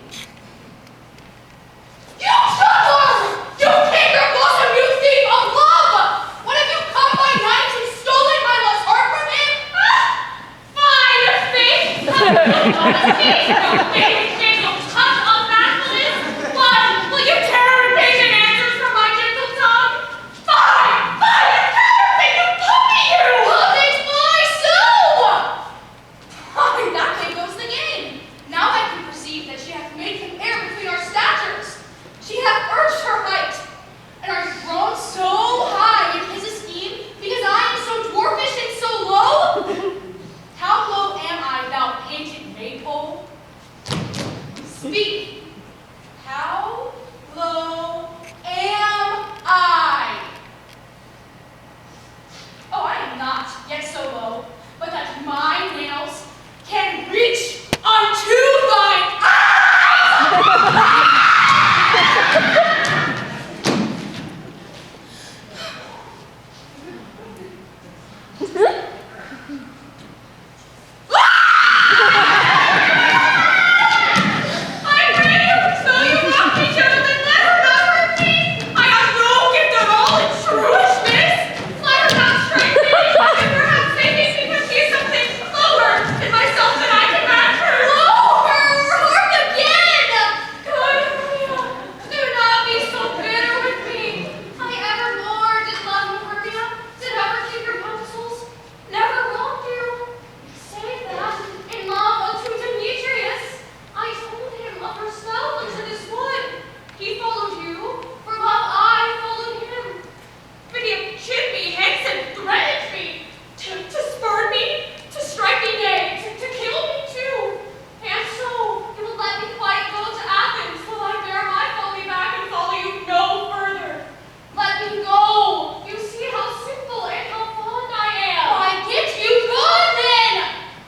You juggler! You canker blossom, you thief of love! What have you come by night and stolen my lost heart from him? Fine face! No face, no touch of bashfulness! What? Will you tear and pagan answers from my gentle tongue? Fine! Fine! You counterfeit! You puppy, you! Love it my soul! Why, that way goes the game. Now I can perceive that she hath made compare between our statures. She hath urged her height, and are grown so high in his esteem because I am so dwarfish and so low? How low am I, thou painted maypole? Speak. How low am I? Oh, I am not yet so low, but that my nails can reach unto thine eyes! I pray you, so you mock me, gentlemen, let her not hurt me. I have no gift at all in shrewishness. Let her not strike me, and perhaps they make me confuse something lower in myself than I can match her. Lower! Hark again! Good Maria, do not be so bitter with me. I evermore did love you, Maria, did ever keep your counsels, never wronged you. Save that, in love unto Demetrius, I told him of herself into this wood. He followed you, for love I followed him. But he chid me hence and threatened me, to spurn me, to strike me, nay, to kill me too. And so, he will let me quite go to Athens, till I bear my folly back and follow you no further. Let me go. You see how simple and how fond I am. Why, get you gone then!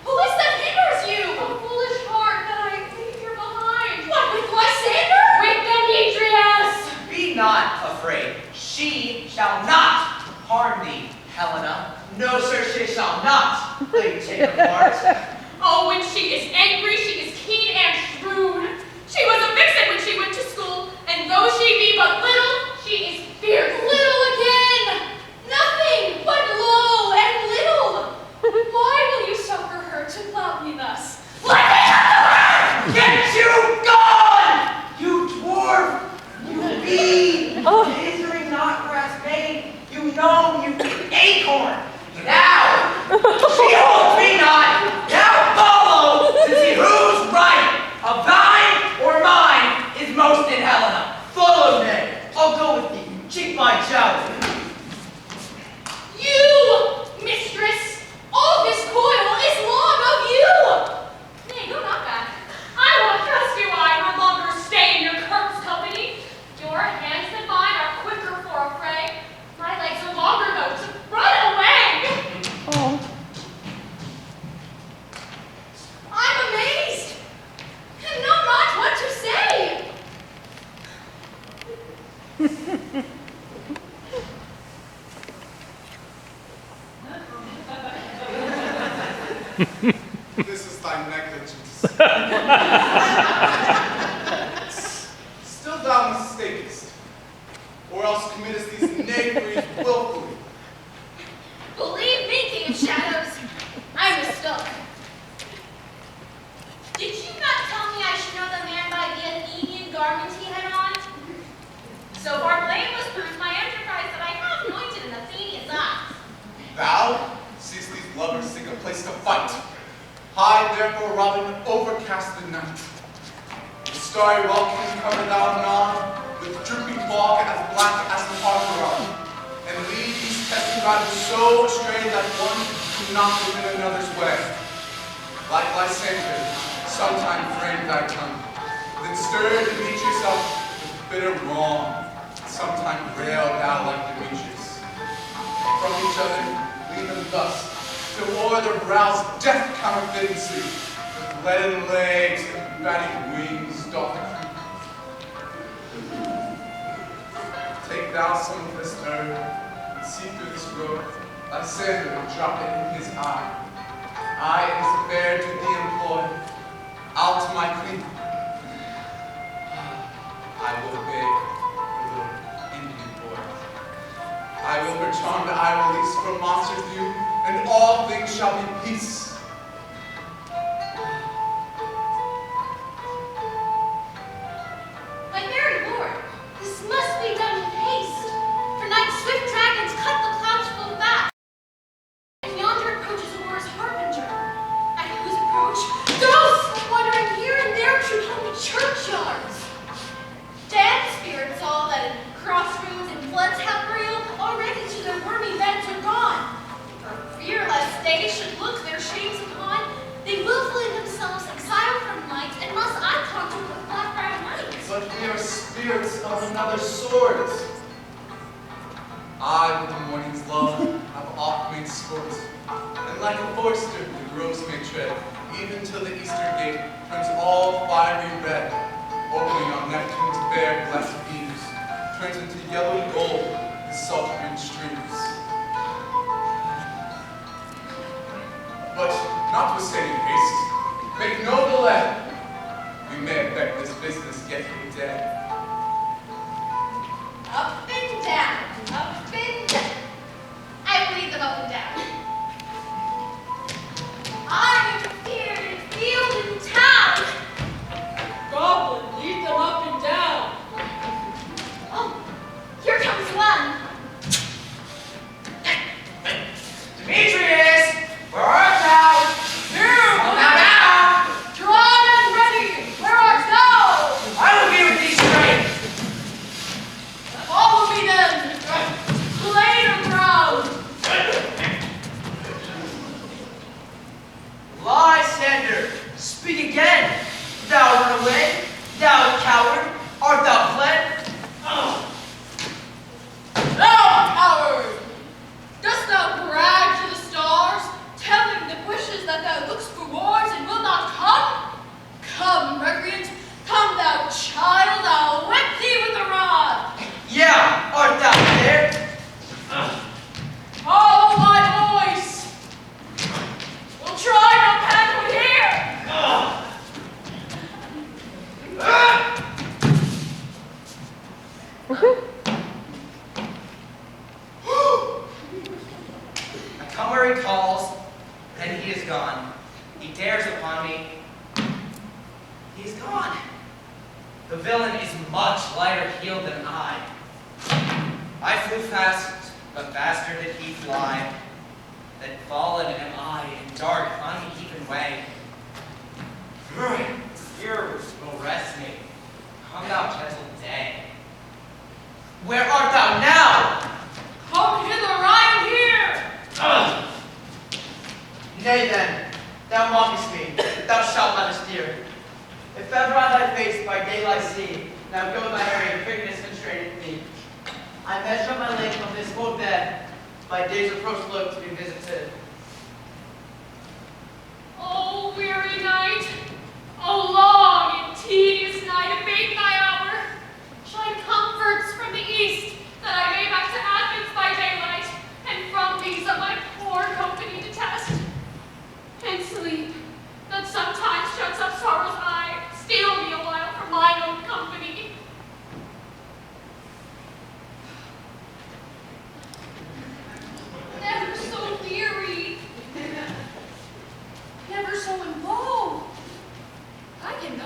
Who is that hinders you? A foolish heart that I leave here behind. What, with Lysander? With Demetrius. Be not afraid. She shall not harm thee, Helena. No, sir, she shall not. Lady, take her part. Oh, when she is angry, she is keen and shrewd. She was a vixen when she went to school, and though she be but little, she is fierce. Little again! Nothing but low and little! Why will you suffer her to flout me thus? Let me have the word! Get you gone! You dwarf! You bee! Hindering not grass made, you gnome, you acorn! Now! She holds me not! Now follow! To see whose right, of thine or mine, is most in Helena. Follow me. I'll go with thee. Cheek my joust. You, mistress! All this coil is long of you! Nay, go not back. I will trust you, I no longer stay in your corpse company. Your hands and mine are quicker for a fray. My legs are longer, though, to run away. I'm amazed! And know not what to say! This is thy negligence. Still thou mistakest, or else committest these knaveries willfully. Believe me, King of Shadows, I mistook. Did you not tell me I should know the man by the Athenian garment he had on? So far blameless proves my enterprise that I have anointed an Athenian's eyes. Thou seest these lovers seek a place to fight. Hide therefore, Robin, overcast the night. The starry welkin cover thou anon, with drooping fog as black as the harbor, and lead these testing riders so astray that one cannot within another's way. Like Lysander, sometime framed thy tongue, then stirred Demetrius up with bitter wrong, sometime railed thou like Demetrius. From each other lean them thus, till o'er their brows death counterfeiting sleep, with leaden legs and batting wings doth creep. Take thou some of this herb, and see through this robe, Lysander will drop it in his eye. I and his affair do thee employ, I'll to my queen. I will beg the little Indian boy. I will her charm that I release from monster view, and all things shall be peace. My very lord, this must be done with haste. For night's swift dragons cut the clouds full fast. And yonder approaches Aurora's harbinger, at whose approach ghosts wandering here and there through hungry churchyards. Dead spirits all that in crossroads and floods have burial, already to their wormy beds are gone. For fear lest they should look their shames upon, they willfully themselves exile from night, and must I conquer with black-browed night. But we are spirits of another sort. I, with the morning's love, have oft made sport, and like a forester the groves may tread, even till the Easter gate turns all fiery red, opening on Neptune's fair blessed beams, turns into yellow gold his salt green streams. But notwithstanding haste, make no delay. We may effect this business yet today. Up and down, up and down. I will lead them up and down. I am feared in field and town. Goblin, lead them up and down. Oh, here comes one. Demetrius, where art thou? Come now. Drawn and ready, where art thou? I will be with thee straight. Follow me then. Later ground. Lysander, speak again. Thou run away, thou coward, art thou fled? Thou coward! Dost thou brag to the stars, telling the bushes that thou lookst for wars and will not come? Come, recreant, come thou child, I'll whip thee with the rod. Yeah, art thou there? Follow my voice. We'll try no path here. I come where he calls, then he is gone. He dares upon me. He is gone. The villain is much lighter heeled than I. I flew fast, but faster did he fly. Then fallen am I in dark, uneven way. Fears will rest me. Come thou gentle day. Where art thou now? Come hither, I am here. Nay then, thou mockest me, thou shalt not steer. If ever on thy face by daylight see, now go thy hurry, quickness constraineth me. I measure my length of this old bed, by day's approach look to be visited. Oh, weary night, oh, long and tedious night, abate thy hour. Shine comforts from the east, that I may back to Athens by daylight, and from these of my poor company detest. And sleep, that sometimes shuts up sorrow's eye, steal me a while from mine own company. Never so weary. Never so involved. I can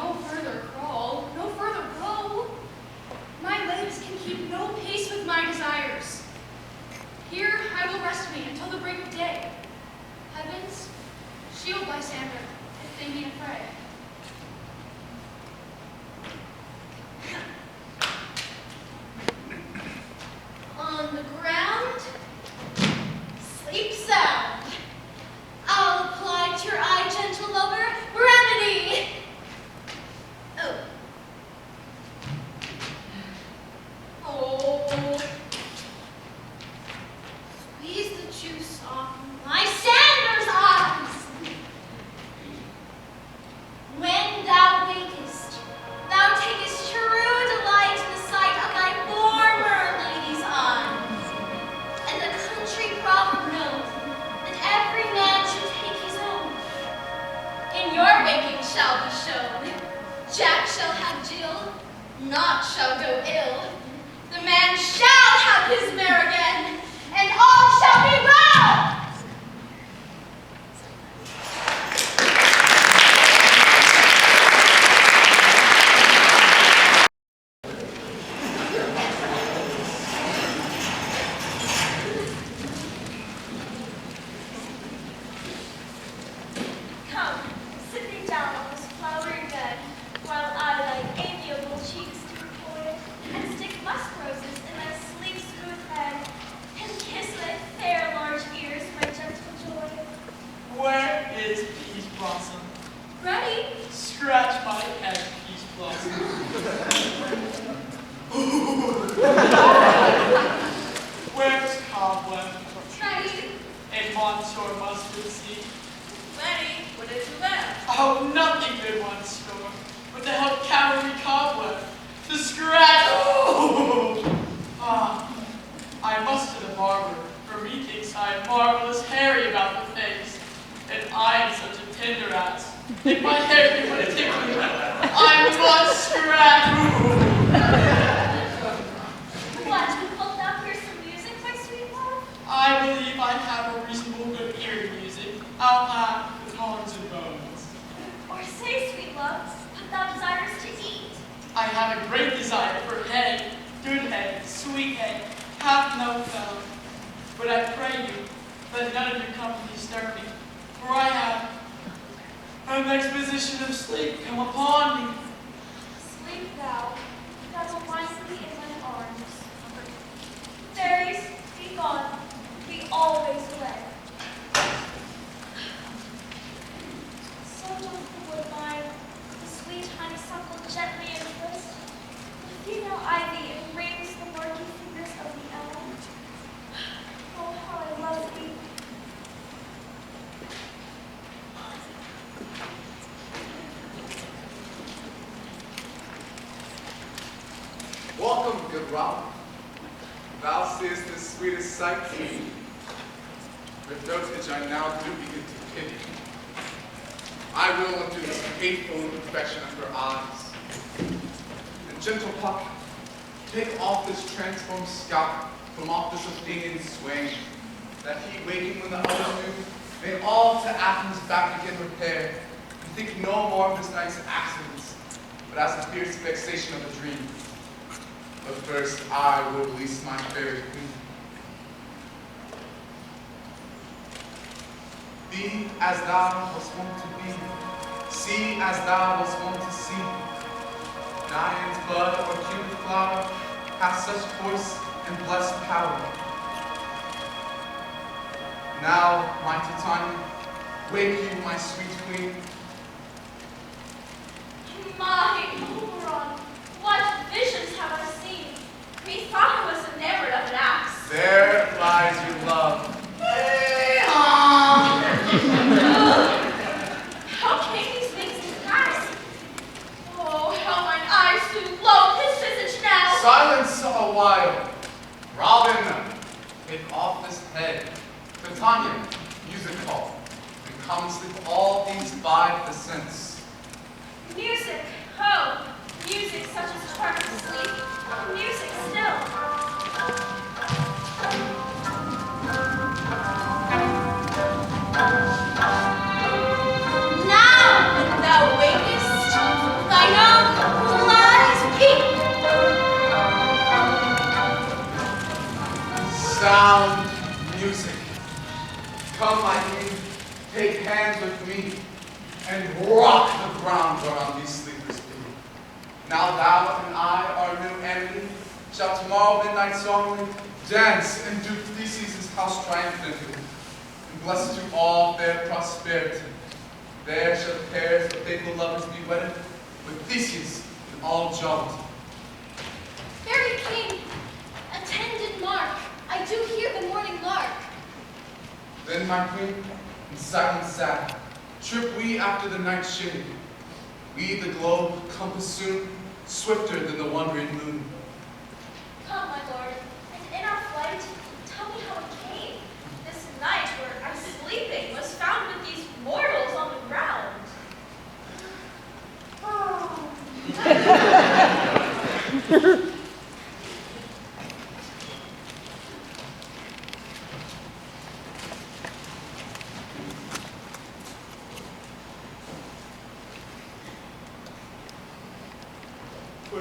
have Jill, naught shall go ill. The man shall have his mare again, and all shall be well. Come, sit thee down on this flowery bed, while I thy amiable cheeks do coil, and stick musk roses in thy sleek smooth head, and kiss thy fair large ears, my gentle joy. Where is Peach Blossom? Ready? Scratch my head, Peach Blossom. Where's Cobweb? Ready? And Monsieur Mustard Seed? Ready? What is that? Oh, nothing good one store, but to help cavalry Cobweb, to scratch. I must to the barber, for methinks I am marvelous hairy about the face, and I am such a tender ass. If my hair would have tickled me, I must scratch. What, wilt thou hear some music, my sweet love? I believe I have a reasonable good ear to music. I'll have the horns and bones. Or say, sweet love, what thou desirest to eat? I have a great desire for hay, good hay, sweet hay, hath no fellow. But I pray you, let none of your company disturb me, for I have an exposition of sleep come upon me. Sleep thou, that will wind thee in mine arms. Fairies, be gone, be always away. So doth the woodbine, the sweet honeysuckle gently interest, the female ivy enrings the murky fingers of the elm. Oh, how I love thee. Welcome, good Robin. Thou seest the sweetest sight to me. With dotage I now do begin to pity. I will undo this hateful imperfection of her eyes. And gentle Puck, take off this transformed scalp from off this Athenian swain, that he waking when the others do, may all to Athens back again repair, and think no more of this night's accidents, but as the fierce vexation of a dream. But first I will release my fairy queen. Be as thou wast wont to be, see as thou wast wont to see. Dian's bud or Cupid flower hath such force and blessed power. Now, my Titania, wake you, my sweet queen. My Oberon, what visions have I seen? Methought I was enamored of an axe. There lies your love. How came these things to pass? Oh, how mine eyes do loathe his visage now. Silence a while. Robin, take off this head. Titania, music hall. And come sleep all these 5 the sense. Music, oh, music such as charms sleep, music still. Now, when thou wakest, thine own lies peep. Sound music. Come, my queen, take hands with me, and rock the ground whereon these sleepers be. Now thou and I, our new enemy, shall tomorrow midnight solemnly dance in Duke Theseus' house triumphantly, and blessed to all their prosperity. There shall the pairs of faithful lovers be wedded, with Theseus and all jollity. Fairy king, attend and mark. I do hear the morning lark. Then, my queen, in silent sad, trip we after the night shade. We the globe compass soon, swifter than the wandering moon. Come, my lord, and in our flight, tell me how it came. This night where I'm sleeping was found with these mortals on the ground. Oh. For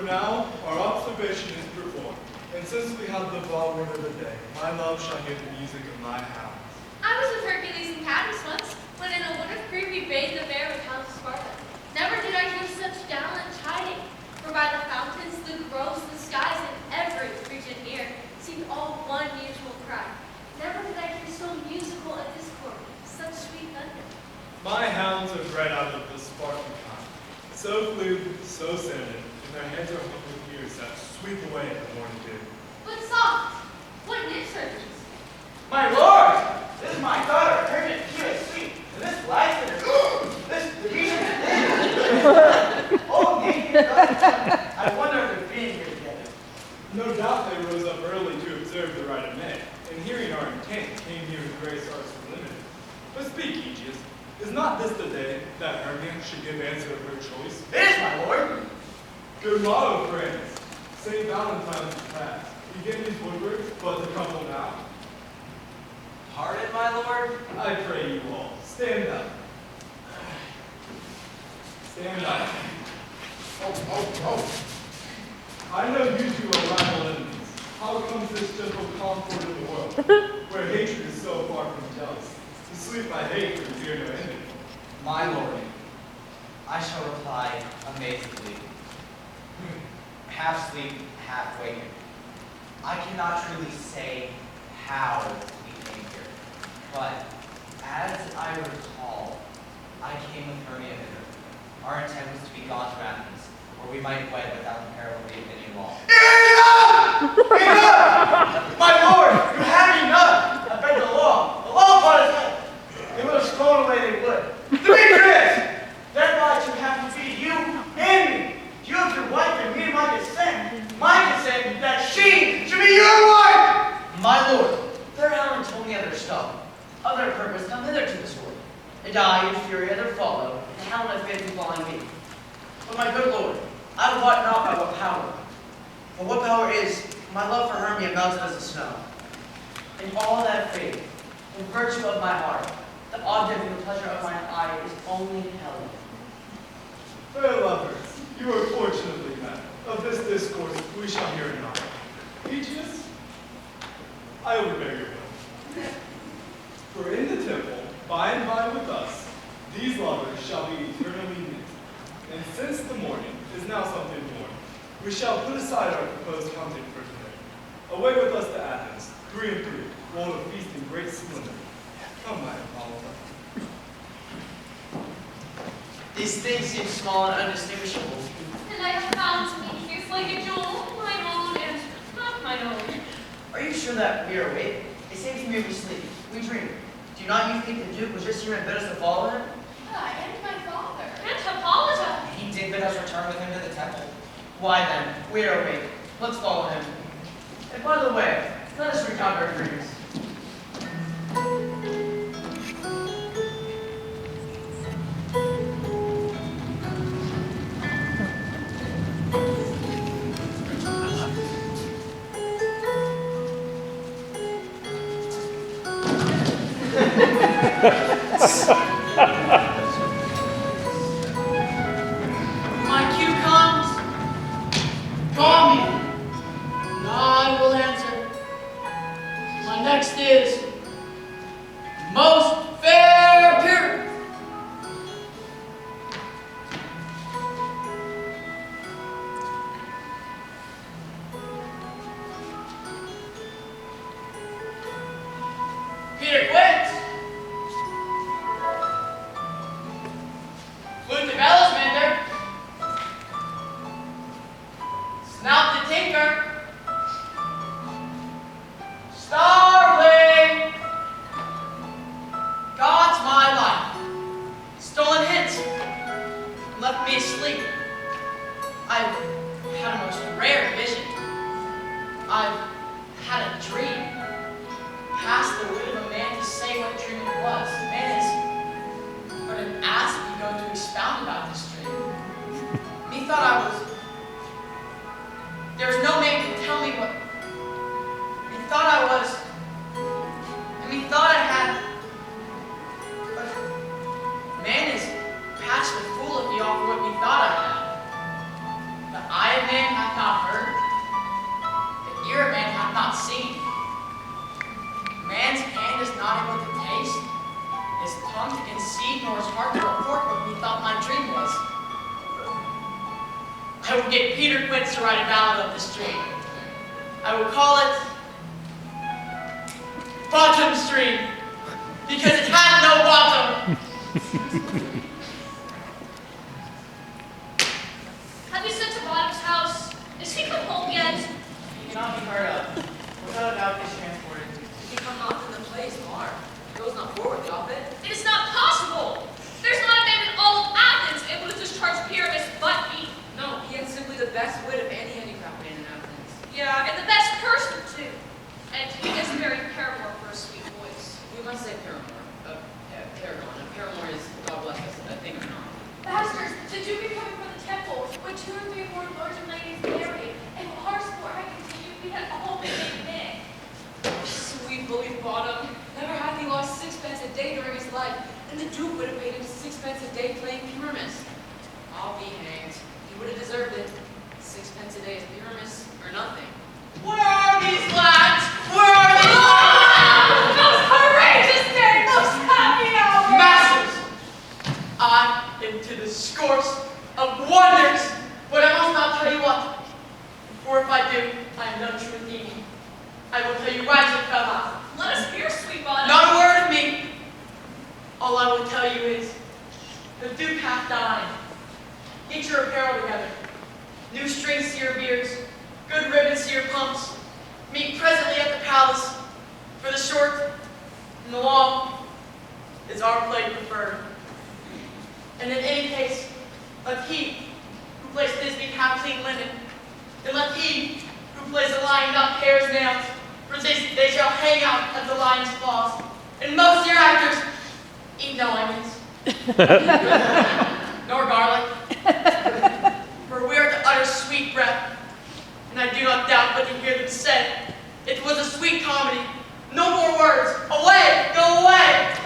now, our observation is performed, and since we have the ballroom of the day, my love shall hear the music of my hounds. I was with Hercules and Cadmus once, when in a wood of Crete we bathed the bear with hounds of Sparta. Never did I hear such gallant chiding, for by the fountains, the groves, the skies, and every region near, seemed all one mutual cry. Never did I hear so musical a discord, such sweet thunder. My hounds are bred out of the Spartan kind, so flew, so sounded, and their heads are hung with ears that sweep away in the morning dew. But soft, what nymphs are these? My lord, this is my daughter, Hermia, she is sweet, and this lies in her. This oh, naked daughter. I wonder if they're being here together. No doubt they rose up early to observe the rite of May, and hearing our intent, came here to grace our solemnity. But speak, Aegeus, is not this the day that Hermia should give answer of her choice? It is, my lord. Good motto, friends. St. Valentine's is past. Begin these woodworks, but the couple now. Pardon, my lord? I pray you all, stand up. Stand up. I know you two are rival enemies. How comes this gentle concord in the world, where hatred is so far from jealousy? To sleep I hate, for fear no enemy. My lord, I shall reply amazedly. Half sleep, half waking. I cannot truly say how we came here, but as I recall, I came with Hermia hither. Our intent was to be gone to Athens, where we might wed without the peril of the Athenian law. Enough! Enough! My lord, you have enough! I beg the law. The law upon his head. They would have stolen away, they would. Demetrius! Thereby to have to feed you and me. You have your wife and me my consent. My consent that she should be your wife! My lord, their Helen told me other stuff. Of their purpose come hither to this world. And I, in fury, other follow, the Helen of faith following me. But my good lord, I wot not by what power. For what power is, my love for Hermia melted as the snow. And all that faith, the virtue of my heart, the object of the pleasure of my eye is only Helen. Fair lovers, you are fortunately met. Of this discourse we shall hear anon. Aegeus, I will bear your will. For in the temple, by and by with us, these lovers shall be eternally knit. And since the morning is now something more, we shall put aside our proposed hunting for today. Away with us to Athens, 3 and 3, wont to feast in great splendor. Come, my Apollo. These things seem small and undistinguishable. And I have found to me here like a jewel, mine own and not mine own. Are you sure that we are awake? It seems to me we sleep. We dream. Do not you think the Duke was just here and bid us to follow him? And my father. And Hippolyta. He did bid us return with him to the temple. Why then, we are awake. Let's follow him. And by the way, let us recount our dreams. My cue comes. Call me. And I will answer. My next is most fair period. Peter quits. Flute the bellows mender. Snout the tinker. Starveling. God's my life. Stolen hints. Left me asleep. I've had a most rare vision. I've had a dream. Past the wit of a man to say what dream it was. Man is but an ass if you go to expound about this dream. Methought I was There's no man to tell me what thought I was, and me thought I had. But man is past the fool if he offer what me thought I had. The eye of man hath not heard, the ear of man hath not seen. Man's hand is not able to taste, his tongue to conceive, nor his heart to report what me thought my dream was. I will get Peter Quince to write a ballad of this dream. I will call it Bottom Stream, because it had no bottom. Have you sent to Bottom's house? Is he come home yet? He cannot be heard of. Without a doubt, he's transported. He come not in the place, Mar. Goes not forward, doth it? It is not possible. There's not a man in all of Athens able to discharge Pyramus but me. No, he had simply the best wit of any handicraft man in Athens. Yeah, and the best person too. And he is very Paramore for a sweet voice. We must say Paramore. Paragon. And Paramore is, God bless us, I think not. Masters, the Duke is coming from the temple, with 2 or 3 more larger ladies married, and hearts more I continue, we had all been made. Sweet bully Bottom. Never hath he lost 6 pence a day during his life, and the Duke would have paid him 6 pence a day playing Pyramus. I'll be hanged. He would have deserved it. 6 pence a day is Pyramus, or nothing. Where are these lads? Where are these lads? Most courageous day, most happy hour! Masters, I am to the scores of wonders, but I must not tell you what. For if I do, I am no true thieving. I will tell you right as it fell out. Let us hear, sweet Bottom. Not a word of me. All I will tell you is, the Duke hath died. Get your apparel together. New strings to your beards, good ribbons to your pumps. Meet presently at the palace. For the short and the long is our play preferred. And in any case, let he who plays Thisbe have clean linen, and let he who plays the lion not pare his nails, for they shall hang out at the lion's claws. And most of your actors eat no onions, nor garlic, for we are to utter sweet breath. And I do not doubt but to hear them say, it was a sweet comedy. No more words. Away! Go away!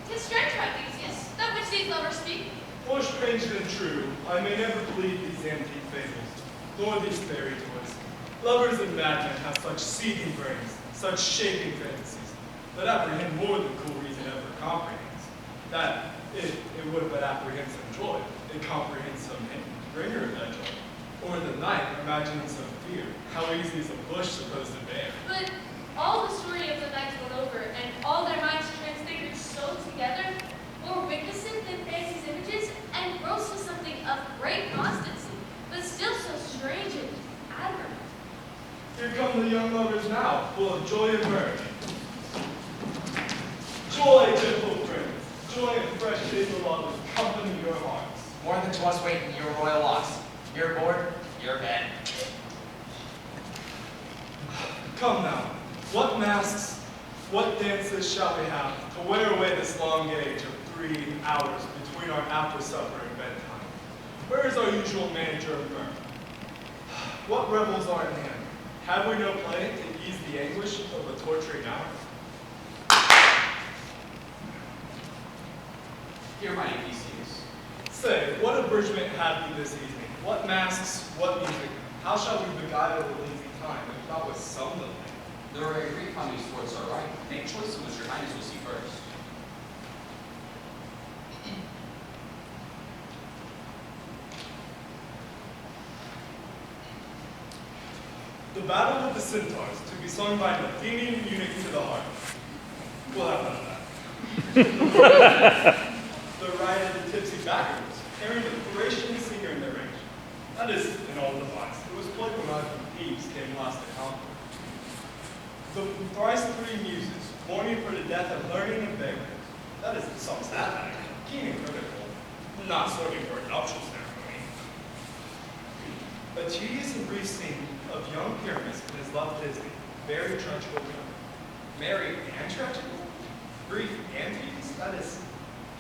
Tis strange, my Theseus, that which these lovers speak. More strange than true, I may never believe these antique fables, nor these fairy tales. Lovers and madmen have such seething brains, such shaking fantasies, that apprehend more than cool reason ever comprehends. That, if it would but apprehend some joy, it comprehends some hidden bringer of that joy. Or the night, imagining some fear, how easy is a bush supposed to bear? But all the story of the nights went over, and all their minds transfigured so together, more witnesseth than fancy's images, and grows to something of great constancy, but still so strange and admirable. Here come the young lovers now, full of joy and mirth. Joy, gentle friends, joy and fresh days of love accompany your hearts. More than 'twas weight in your royal locks. Your board, your bed. Come now, what masks, what dances shall we have to wear away this long age of 3 hours between our after supper and bedtime? Where is our usual manager of mirth? What revels are in hand? Have we no play to ease the anguish of a torturing hour? Here, mighty Theseus. Say, what abridgment have you this evening? What masks, what music? How shall we beguile the lazy time, if not with some delay? There are a great how many sports are right. Make choice of which your highness will see first. The Battle of the Centaurs, to be sung by an Athenian eunuch to the harp. We'll have none of that. The Ride of the Tipsy Backers, carrying the Thracian singer in their range. That is in all the lines. It was played when I from Thebes came last to conquer. The thrice 3 muses, mourning for the death of learning and beggars. That is the song's that keen and critical. not serving for a nuptial ceremony. A tedious and brief scene of young Pyramus and his love Disney, very tragical young. Merry and tragical? Brief and tedious? That is,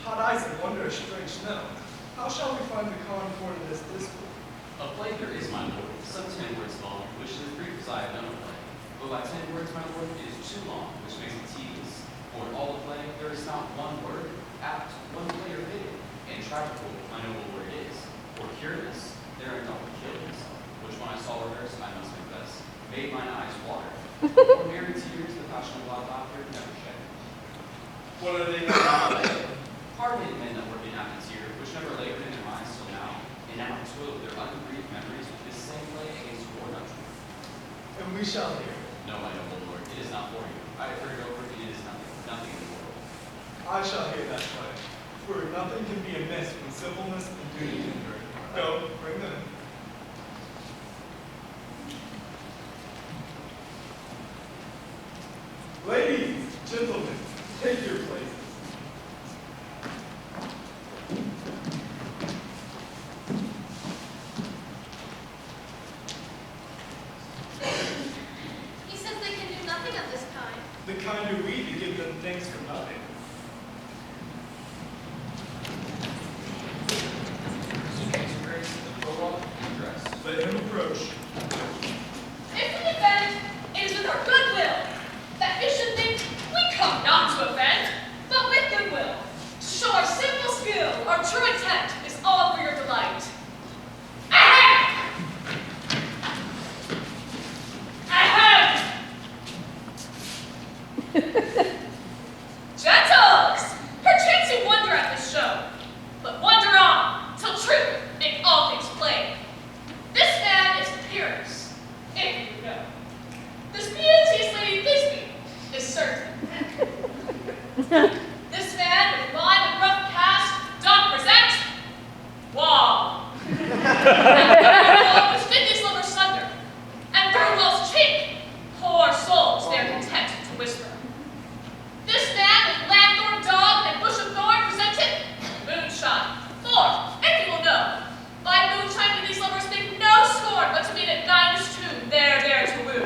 hot eyes and wonder a strange snow. How shall we find the concord of this discord? A play there is, my lord, some 10 words long, which is as brief as I have known a play. But by 10 words, my lord, it is too long, which makes it tedious. For in all the play, there is not one word, apt, one player fitted. And tragical, I know what word it is. For curious, there ain't no killed himself, which when I saw rehearsed, I must confess, made mine eyes water. For merry tears, the passion of God laughter never shed. What are they now? Hard-headed men that work in Athens here, which never labored in their minds till now, and now toil their unbreathed memories with this same play against war nuptial. And we shall hear. No, my noble lord, it is not for you. I have heard it over, and it is nothing, nothing in the world. I shall hear that play. For nothing can be amiss when simpleness and duty hinder. Go, bring them in. Ladies, gentlemen, take your places. He says they can do nothing of this kind. The kind are we to give them things for nothing. Let him approach. If we offend, it is with our goodwill, that you should think we come not to offend, but with goodwill, to show our simple skill, our true intent is all for your delight. Ahem! Ahem! Gentles, perchance you wonder at this show, but wonder on, till truth make all things plain. This man is Pyrrhus, if you know. This beauteous Lady Thisbe is certain. This man with line and rough cast doth present wall. And which did these lovers sunder, and through Will's cheek, poor souls they are content to whisper. This man with lanthorn dog and bush of thorn presented moonshine. For, if you will know, by moonshine do these lovers think no scorn but to meet at Ninus' tomb there to woo.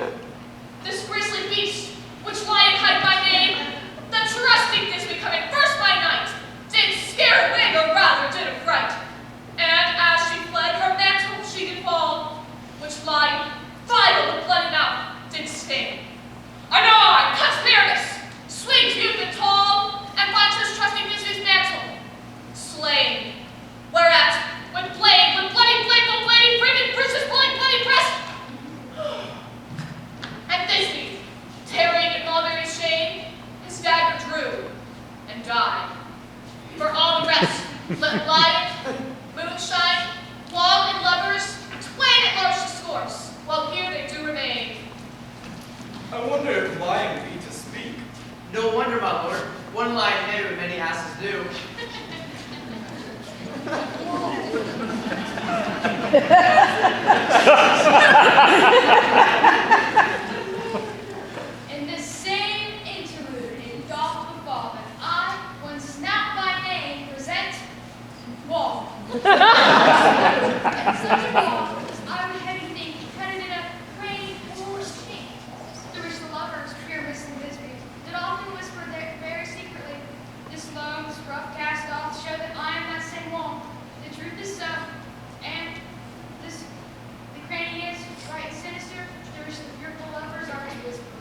This grisly beast, which lion hide by name, the trusty Thisbe coming first by night, did scare away, or rather did affright. And as she fled, her mantle she did fall, which lying, vital with bloody mouth, did stain. Anon, cuts Pyramus, swings youth and tall, and finds his trusty Thisbe's mantle, slain. Whereat, with bloody blade, the lady brimming princess pulling bloody breast. And Thisbe, tarrying in mulberry shade, his dagger drew and died. For all the rest, let lion, moonshine, wall and lovers, twain at large discourse, while here they do remain. I wonder if lion be to speak. No wonder, my lord. One lion may what many asses do. In this same interlude, it doth befall that I, one snap by name, present wall. And such a wall, I would have think headed in a crane Moorish king, through which the lovers, Pyrrhus and Thisbe, did often whisper very secretly, this loam, this rough cast doth show that I am that same wall. The truth is so, and this, the crane is right and sinister, through which the fearful lovers are to whisper.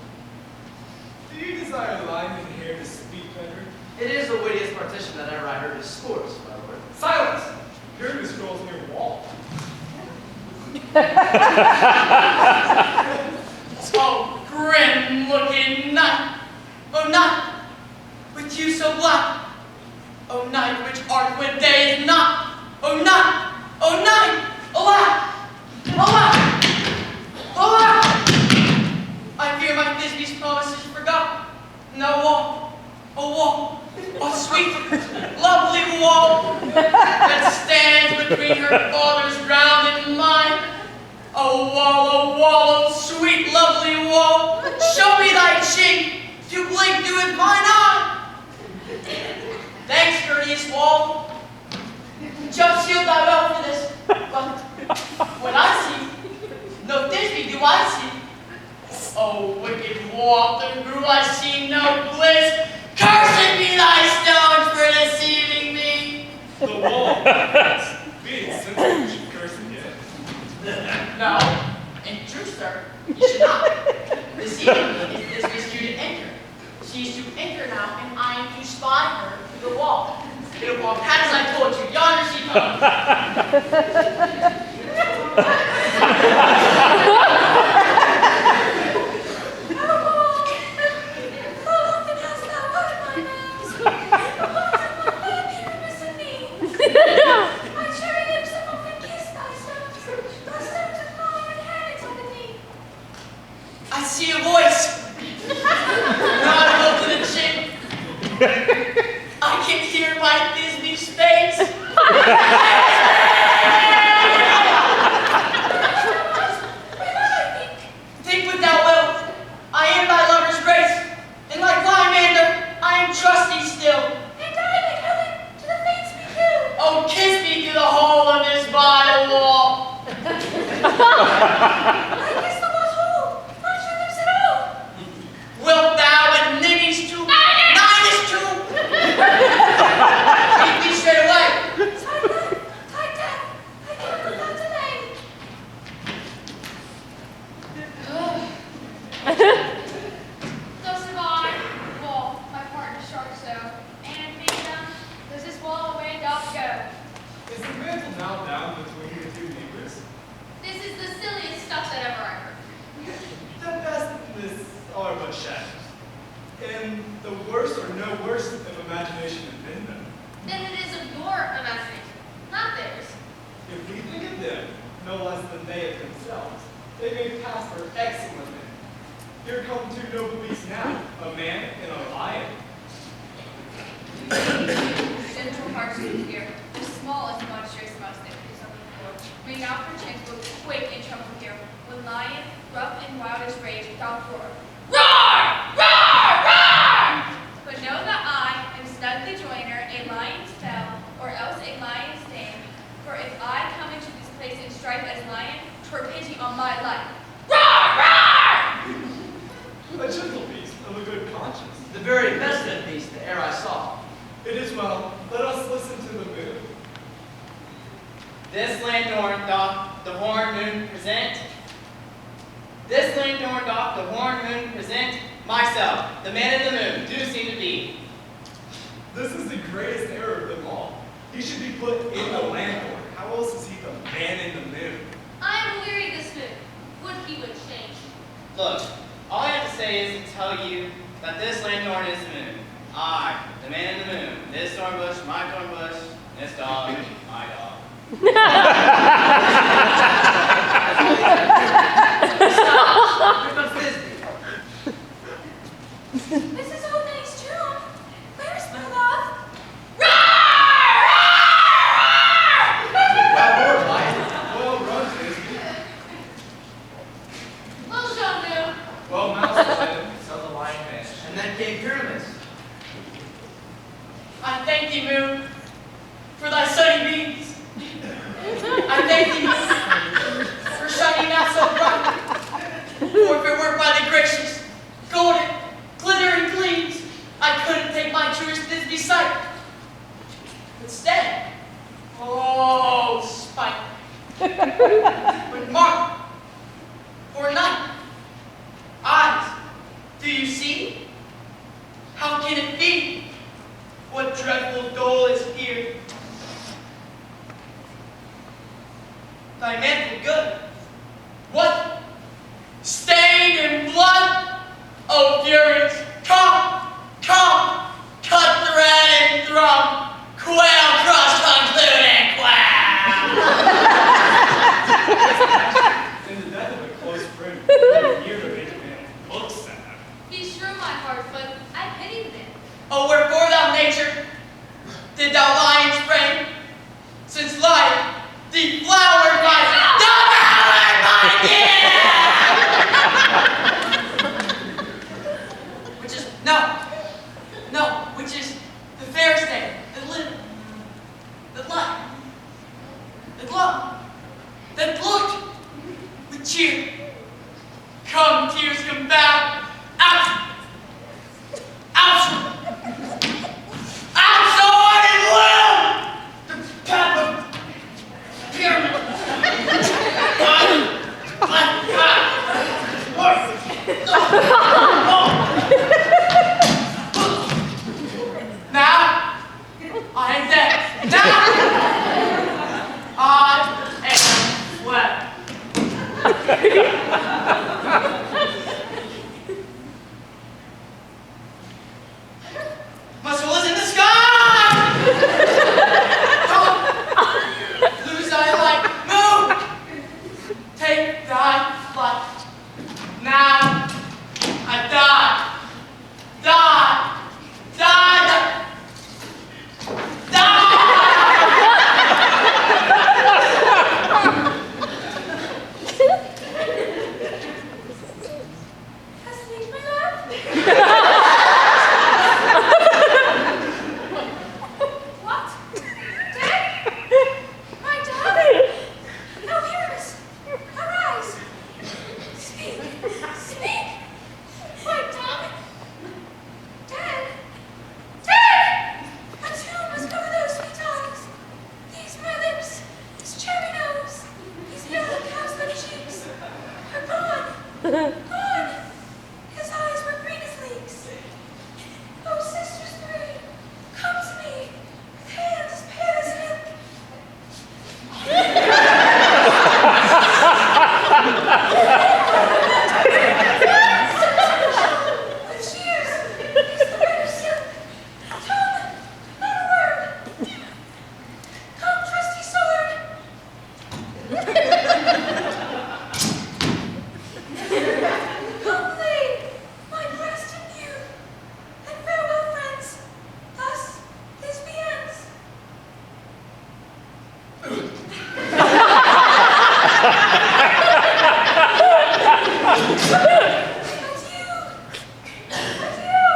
Do you desire lion here to speak, Edward? It is the wittiest partition that ever I heard discourse, my lord. Silence! Here the scrolls near wall. Oh, grim-looking night! Oh, night, with you so black! Oh, night, which art when day is not! Oh, night! Oh, night! Alack! Alack! Alack! I fear my Thisbe's promises forgot. No wall, a sweet, lovely wall that stands between her father's ground and mine. Oh, wall, sweet, lovely wall, show me thy cheek, to blink through with mine eye. Thanks, courteous wall. Jump shield thy well for this. But what I see, no Thisbe do I see. Oh, wicked Walter, who I see no bliss. Cursed be thy stones for deceiving me. The wall, yes. Being sensible, you should curse again. No, in truth, sir, you should not. Deceiving me is this due to enter. She is to enter now, and I am to spy her through the wall. It'll walk out as I told you. Yonder she comes. I see a voice. Not able to the chin. I can hear my Thisbe's face. Think what thou wilt. I am thy lover's grace, and like Lymander, I am trusty still. And I, like Helen, to the fates be due. Oh, kiss me through the hole of this vile wall. I kiss the wall's hole, not your lips at all. Wilt thou and Ninny's too? Mine is too. Meet me straight away. Tie death, I cannot without delay. Thus have I, Wall, my partner Shark so, and being done, does this wall away doth go. Is the mantle now down between the two neighbors? This is the silliest stuff that ever I heard. The best in this are but shadows. And the worst or no worse if imagination had been them. Then it is of your imagination, not theirs. If we think of them, no less than they of themselves, they may pass for excellent men. Here come two noble beasts now, a man and a lion. Gentle hearts here, the smallest monstrous mouse that is on the floor, may now perchance will quake and tremble here, when lion, rough and wild as rage, doth roar. Roar! Roar! Roar! But know that I am snug the joiner, a lion's fell, or else a lion's dame, for if I come into this place and strive as lion, 'twere pity on my life. Roar! Roar! A gentle beast of a good conscience. The very best of beasts that e'er I saw. It is well. Let us listen to the moon. This lanthorn doth the horn moon present. This lanthorn doth the horn moon present. Myself, the man in the moon, do seem to be. This is the greatest error of them all. He should be put in the lanthorn. How else is he the man in the moon? I am weary this moon. Would he would change. Look, all I have to say is to tell you that this lanthorn is the moon. I, the man in the moon. This thorn bush, my thorn bush. This dog, my dog. Stop! Here comes Thisbe. This is old Nanny's tomb. Where is my love? Well, Lord, lion. Well, run, Thisbe. Well shown, Moon. Well, mouse lion. So the lion vanished. And then came Pyramus. I thank thee, moon, for thy sunny beams. I thank thee, moon, for shining not so bright. For if it were by the gracious, golden, glittering gleams, I couldn't take my truest Thisbe sight. Instead, oh, spite. But mark, for night, eyes, do you see? How can it be? What dreadful dole is here? Thy mantle good. What? Stained in blood? Oh, furious! Come, come, cut thread and drum, quail, cross, conclude, and quail. In the death of a close friend. Now, I am wet. My soul is in the sky! Lose thy light, move! Take thy flight. Now, I die. Die! Die! Die! Asleep, my love? What? Dead? My darling? No, hearers! Arise! Speak! Speak! My darling? Dead? Dead! A tomb must cover those sweet eyes. These my lips, this cherry nose, these yellow cowslip cheeks are gone. Gone! His eyes were green as leeks. Oh, sisters three, come to me, with hands as pale as milk. With shears, he's the red of silk. Tongue, not a word. Come, trusty sword. Come lay my breast in you, and farewell, friends. Thus this be ends. Adieu. Adieu.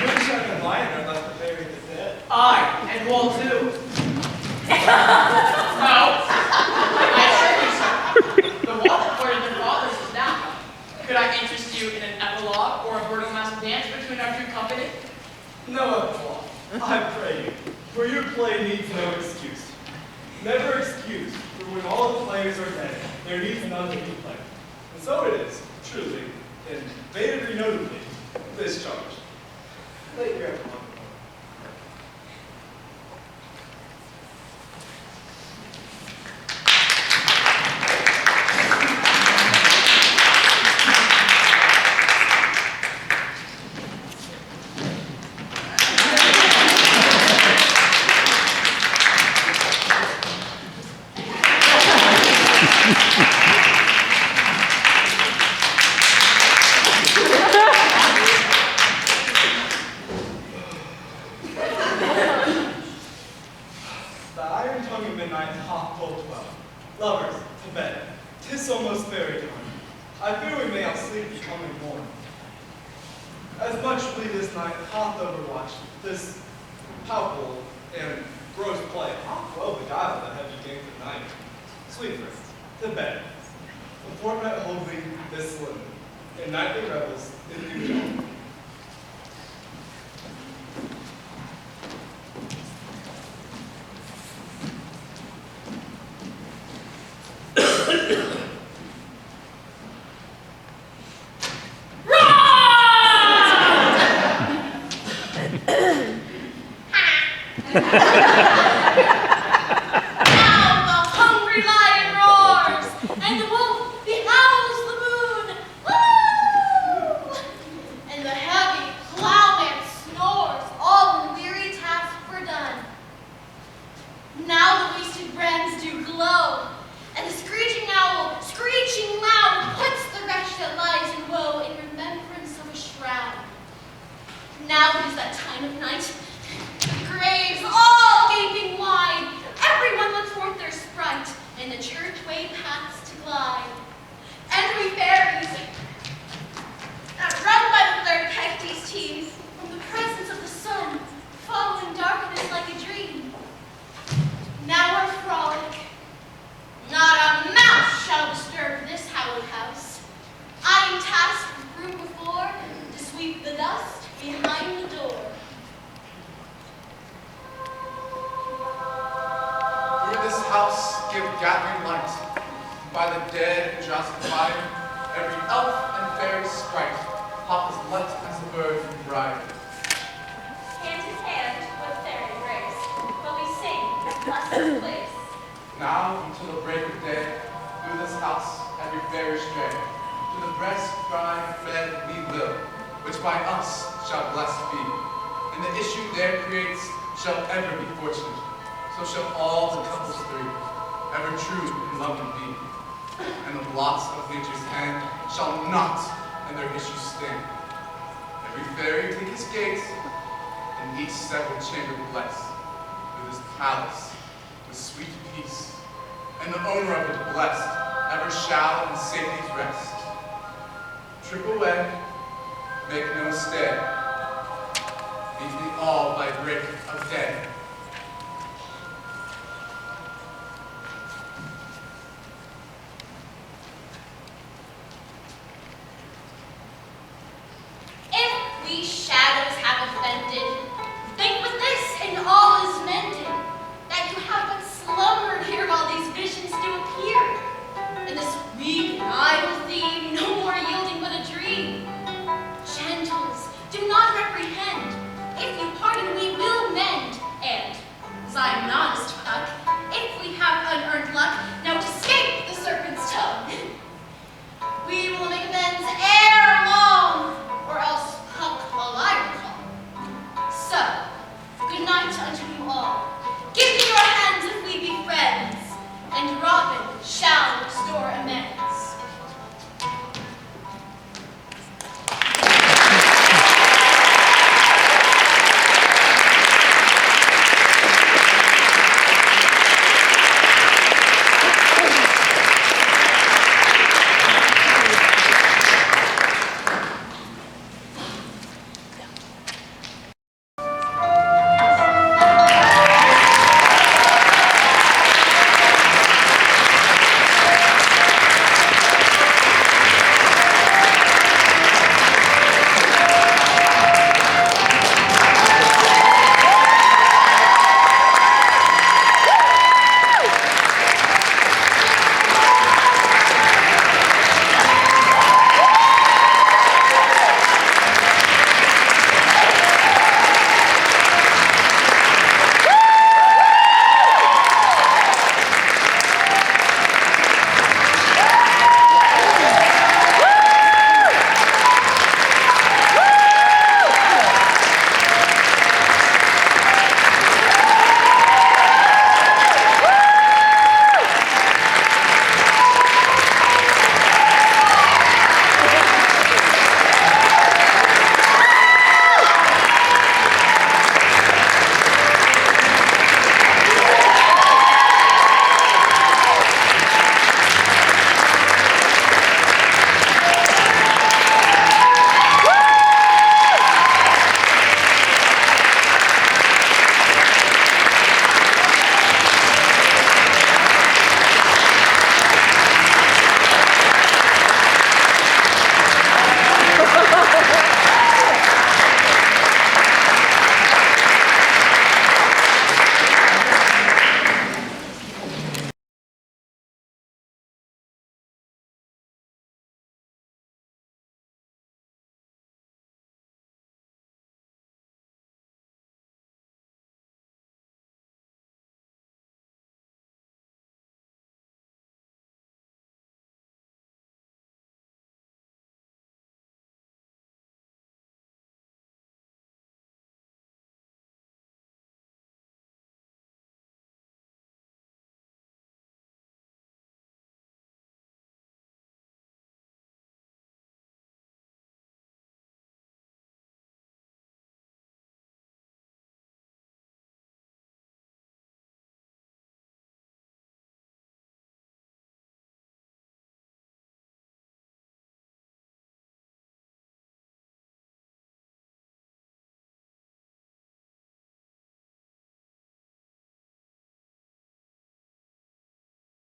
Moonshine and lion are left to bury the dead. Aye, and wool too. No. I assure you, sir. The wolf where their fathers is now. Could I interest you in an epilogue or a burlesque dance between our two company? No applause, I pray you, for your play needs no excuse. Never excuse, for when all the players are dead, there needs none to be played. And so it is, truly, and very notably, this charge. Late grandpa. The iron tongue of midnight hath told 12. Lovers, to bed. 'Tis almost fairy time. I fear we may all sleep the coming morn. As muchly this night hath overwatched this palpable and gross play hath well beguiled the heavy games of night. Sweet friends, to bed. The fortnight hold we this limit, and nightly revels in due dawn. Now the hungry lion roars, and the wolf behowls the moon. Woo! And the heavy plowman snores, all the weary tasks were done. Now the wasted brands do glow, and the screeching owl, screeching loud, puts the wretch that lies in woe in remembrance of a shroud. Now it is that time of night. Graves all gaping wide, everyone looks forth their sprite, and the churchway paths to glide. And we fairies, run by the third Hecte's team, from the presence of the sun, following darkness like a dream. Now our frolic, not a mouse shall disturb this hallowed house. I am tasked with broom before, to sweep the dust behind the door. this house give gathering light. By the dead and drowsy fire, every elf and fairy sprite hop as light as a bird from bride. Hand in hand with fairy grace, but we sing at blessed place. Now until the break of day, through this house every fairy stray, to the breast bride fed we will, which by us shall blessed be. And the issue there creates shall ever be fortunate, so shall all the couples three, ever true in love and be. And the blots of nature's hand shall not in their issue stand. Every fairy take his gate, and each several chamber blessed, with his palace, with sweet peace, and the owner of it blessed, ever shall in safety rest. Trip away, make no stay, meet me all by break of day.